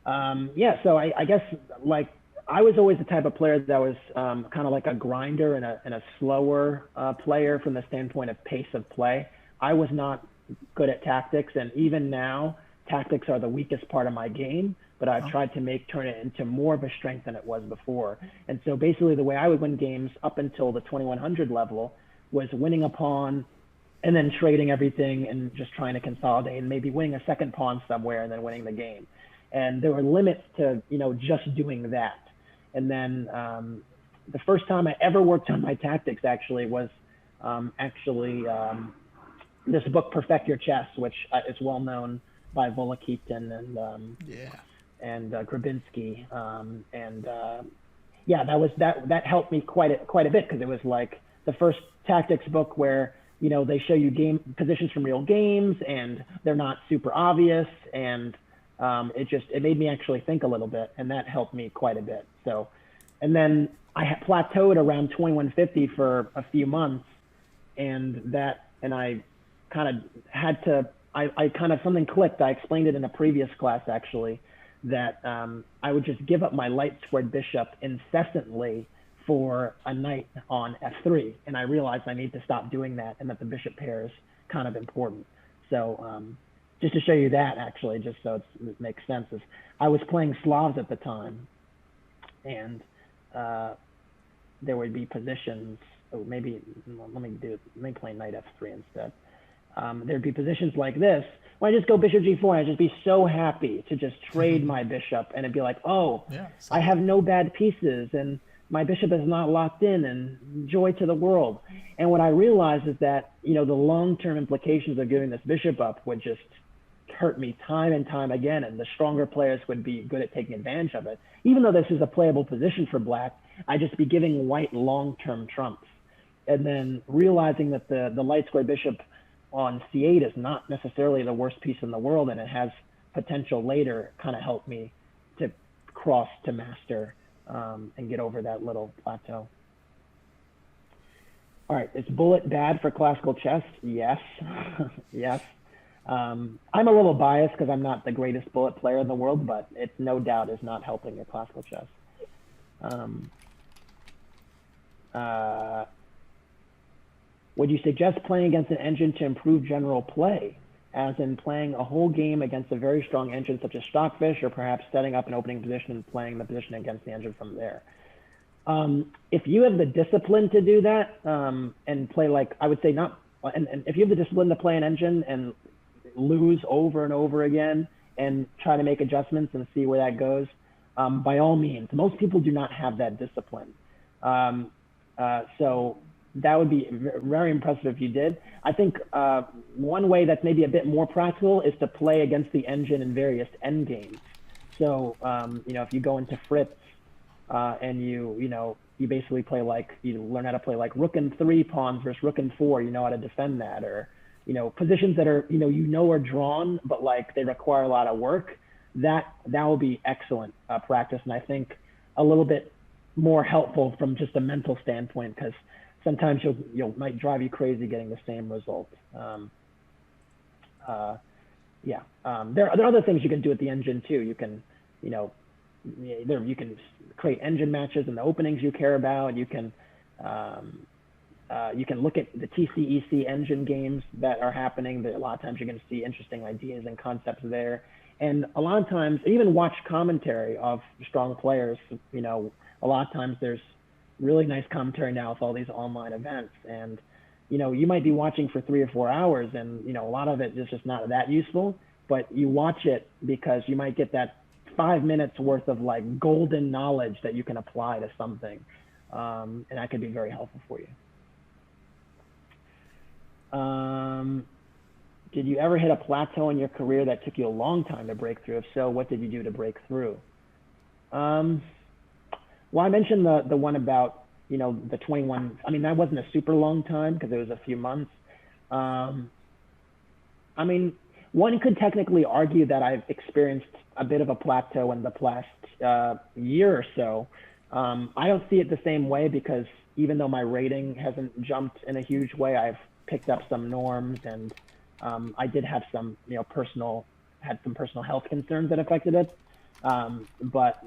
Yeah, so I guess like I was always the type of player that was kind of like a grinder and a slower player from the standpoint of pace of play. I was not good at tactics, and even now, tactics are the weakest part of my game, but I've tried to turn it into more of a strength than it was before. And so basically the way I would win games up until the 2100 level was winning a pawn and then trading everything and just trying to consolidate and maybe winning a second pawn somewhere and then winning the game. And there were limits to, just doing that. And then the first time I ever worked on my tactics actually was this book, Perfect Your Chess, which is well known by Volakitin and Grabinski. That helped me quite a bit, because it was like the first tactics book where they show you game positions from real games and they're not super obvious, and it made me actually think a little bit, and that helped me quite a bit. So, and then I had plateaued around 2150 for a few months, and I kind of had to, something clicked. I explained it in a previous class actually, that I would just give up my light squared bishop incessantly for a knight on f3, and I realized I need to stop doing that, and that the bishop pair is kind of important. So just to show you that, actually, just so it makes sense, is I was playing Slavs at the time, and there would be positions. Oh, maybe let me play knight f3 instead. There'd be positions like this when I just go bishop g4, I'd just be so happy to just trade my bishop, and it'd be like, oh, yeah, I have no bad pieces, and my bishop is not locked in, and joy to the world. And what I realized is that, the long-term implications of giving this bishop up would just hurt me time and time again, and the stronger players would be good at taking advantage of it. Even though this is a playable position for black, I'd just be giving white long-term trumps. And then realizing that the light square bishop on c8 is not necessarily the worst piece in the world, and it has potential later, kind of helped me to cross to master and get over that little plateau. All right, is bullet bad for classical chess? Yes, yes. I'm a little biased because I'm not the greatest bullet player in the world, but it no doubt is not helping your classical chess. Would you suggest playing against an engine to improve general play, as in playing a whole game against a very strong engine such as Stockfish, or perhaps setting up an opening position and playing the position against the engine from there? If you have the discipline to do that, and play like, I would say not, and if you have the discipline to play an engine and lose over and over again and try to make adjustments and see where that goes, by all means. Most people do not have that discipline. So that would be very impressive if you did. I think one way that's maybe a bit more practical is to play against the engine in various endgames. So, if you go into Fritz and you basically play you learn how to play like rook and 3 pawns versus rook and 4, you know how to defend that, or, positions that are, are drawn, but like they require a lot of work, that will be excellent practice. And I think a little bit more helpful from just a mental standpoint, because sometimes might drive you crazy getting the same result. There are other things you can do with the engine too. You can, there you can create engine matches in the openings you care about. You can look at the TCEC engine games that are happening. A lot of times you're going to see interesting ideas and concepts there. And a lot of times, even watch commentary of strong players. You know, a lot of times there's really nice commentary now with all these online events. And, you know, you might be watching for 3 or 4 hours and, you know, a lot of it is just not that useful, but you watch it because you might get that 5 minutes worth of like golden knowledge that you can apply to something. And that could be very helpful for you. Did you ever hit a plateau in your career that took you a long time to break through? If so, what did you do to break through? Well, I mentioned the one about, you know, the 21. I mean, that wasn't a super long time because it was a few months. I mean, one could technically argue that I've experienced a bit of a plateau in the last year or so. I don't see it the same way because even though my rating hasn't jumped in a huge way, I've picked up some norms and I did have some, you know, had some personal health concerns that affected it. But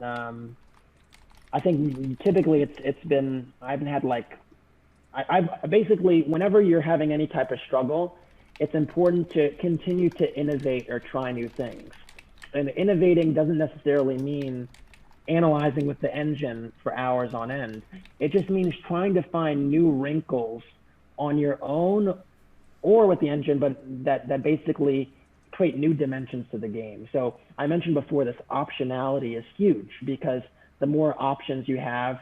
I think typically it's been, I haven't had like, I've basically, whenever you're having any type of struggle, it's important to continue to innovate or try new things. And innovating doesn't necessarily mean analyzing with the engine for hours on end. It just means trying to find new wrinkles on your own or with the engine, but that basically create new dimensions to the game. So I mentioned before, this optionality is huge because the more options you have,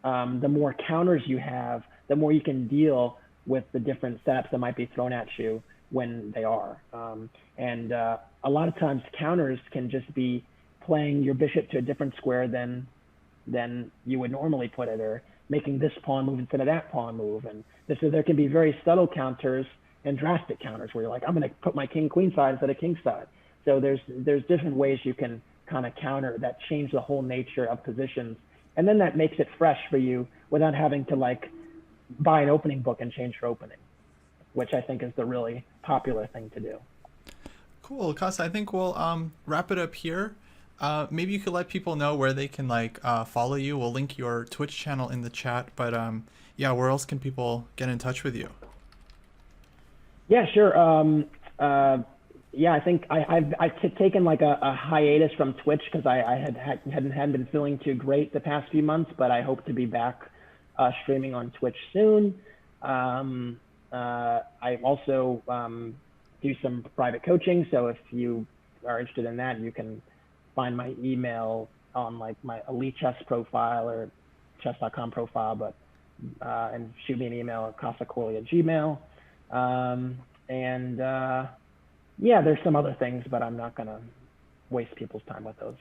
the more counters you have, the more you can deal with the different setups that might be thrown at you when they are. And a lot of times counters can just be playing your bishop to a different square than you would normally put it, or making this pawn move instead of that pawn move. And so there can be very subtle counters and drastic counters where you're like, I'm going to put my king queen side instead of king side. So there's different ways you can kind of counter that change the whole nature of positions. And then that makes it fresh for you without having to like buy an opening book and change your opening, which I think is the really popular thing to do. Cool, Kassa, I think we'll wrap it up here. Maybe you could let people know where they can like follow you. We'll link your Twitch channel in the chat, but yeah, where else can people get in touch with you? Yeah, sure. Yeah, I think I've taken like a hiatus from Twitch because I hadn't been feeling too great the past few months, but I hope to be back streaming on Twitch soon. I also do some private coaching, so if you are interested in that, you can find my email on like my Elite Chess profile or chess.com profile, but and shoot me an email at kassakorley@gmail.com. Yeah, there's some other things, but I'm not gonna waste people's time with those.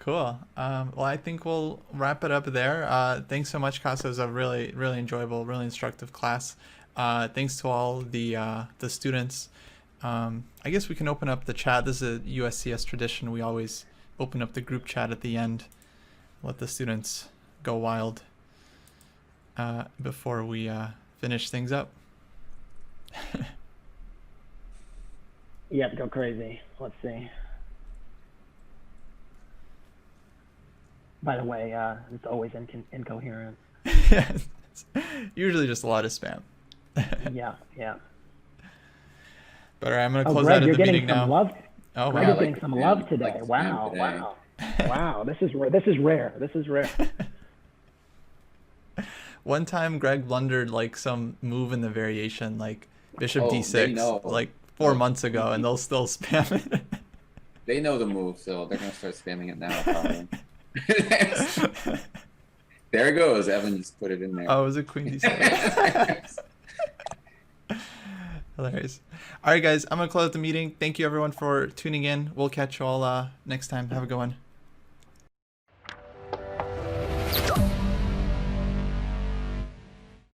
Cool. Well, I think we'll wrap it up there. Thanks so much, Kassa. It was a really, really enjoyable, really instructive class. Thanks to all the students. I guess we can open up the chat. This is a USCS tradition. We always open up the group chat at the end, let the students go wild before we finish things up. Yeah, go crazy. Let's see. By the way, it's always incoherent. Yeah, usually just a lot of spam. Yeah. But all right, I'm going to close Greg, out of the meeting some now. love. Oh, Greg wow. is getting some love today. Wow. Wow, this is rare. One time Greg blundered like some move in the variation, like bishop d6, like 4 months ago, and they'll still spam it. They know the move, so they're going to start spamming it now, probably. There it goes. Evan just put it in there. Oh, it was a queen d7. Hilarious. All right, guys, I'm going to close the meeting. Thank you, everyone, for tuning in. We'll catch you all next time. Have a good one.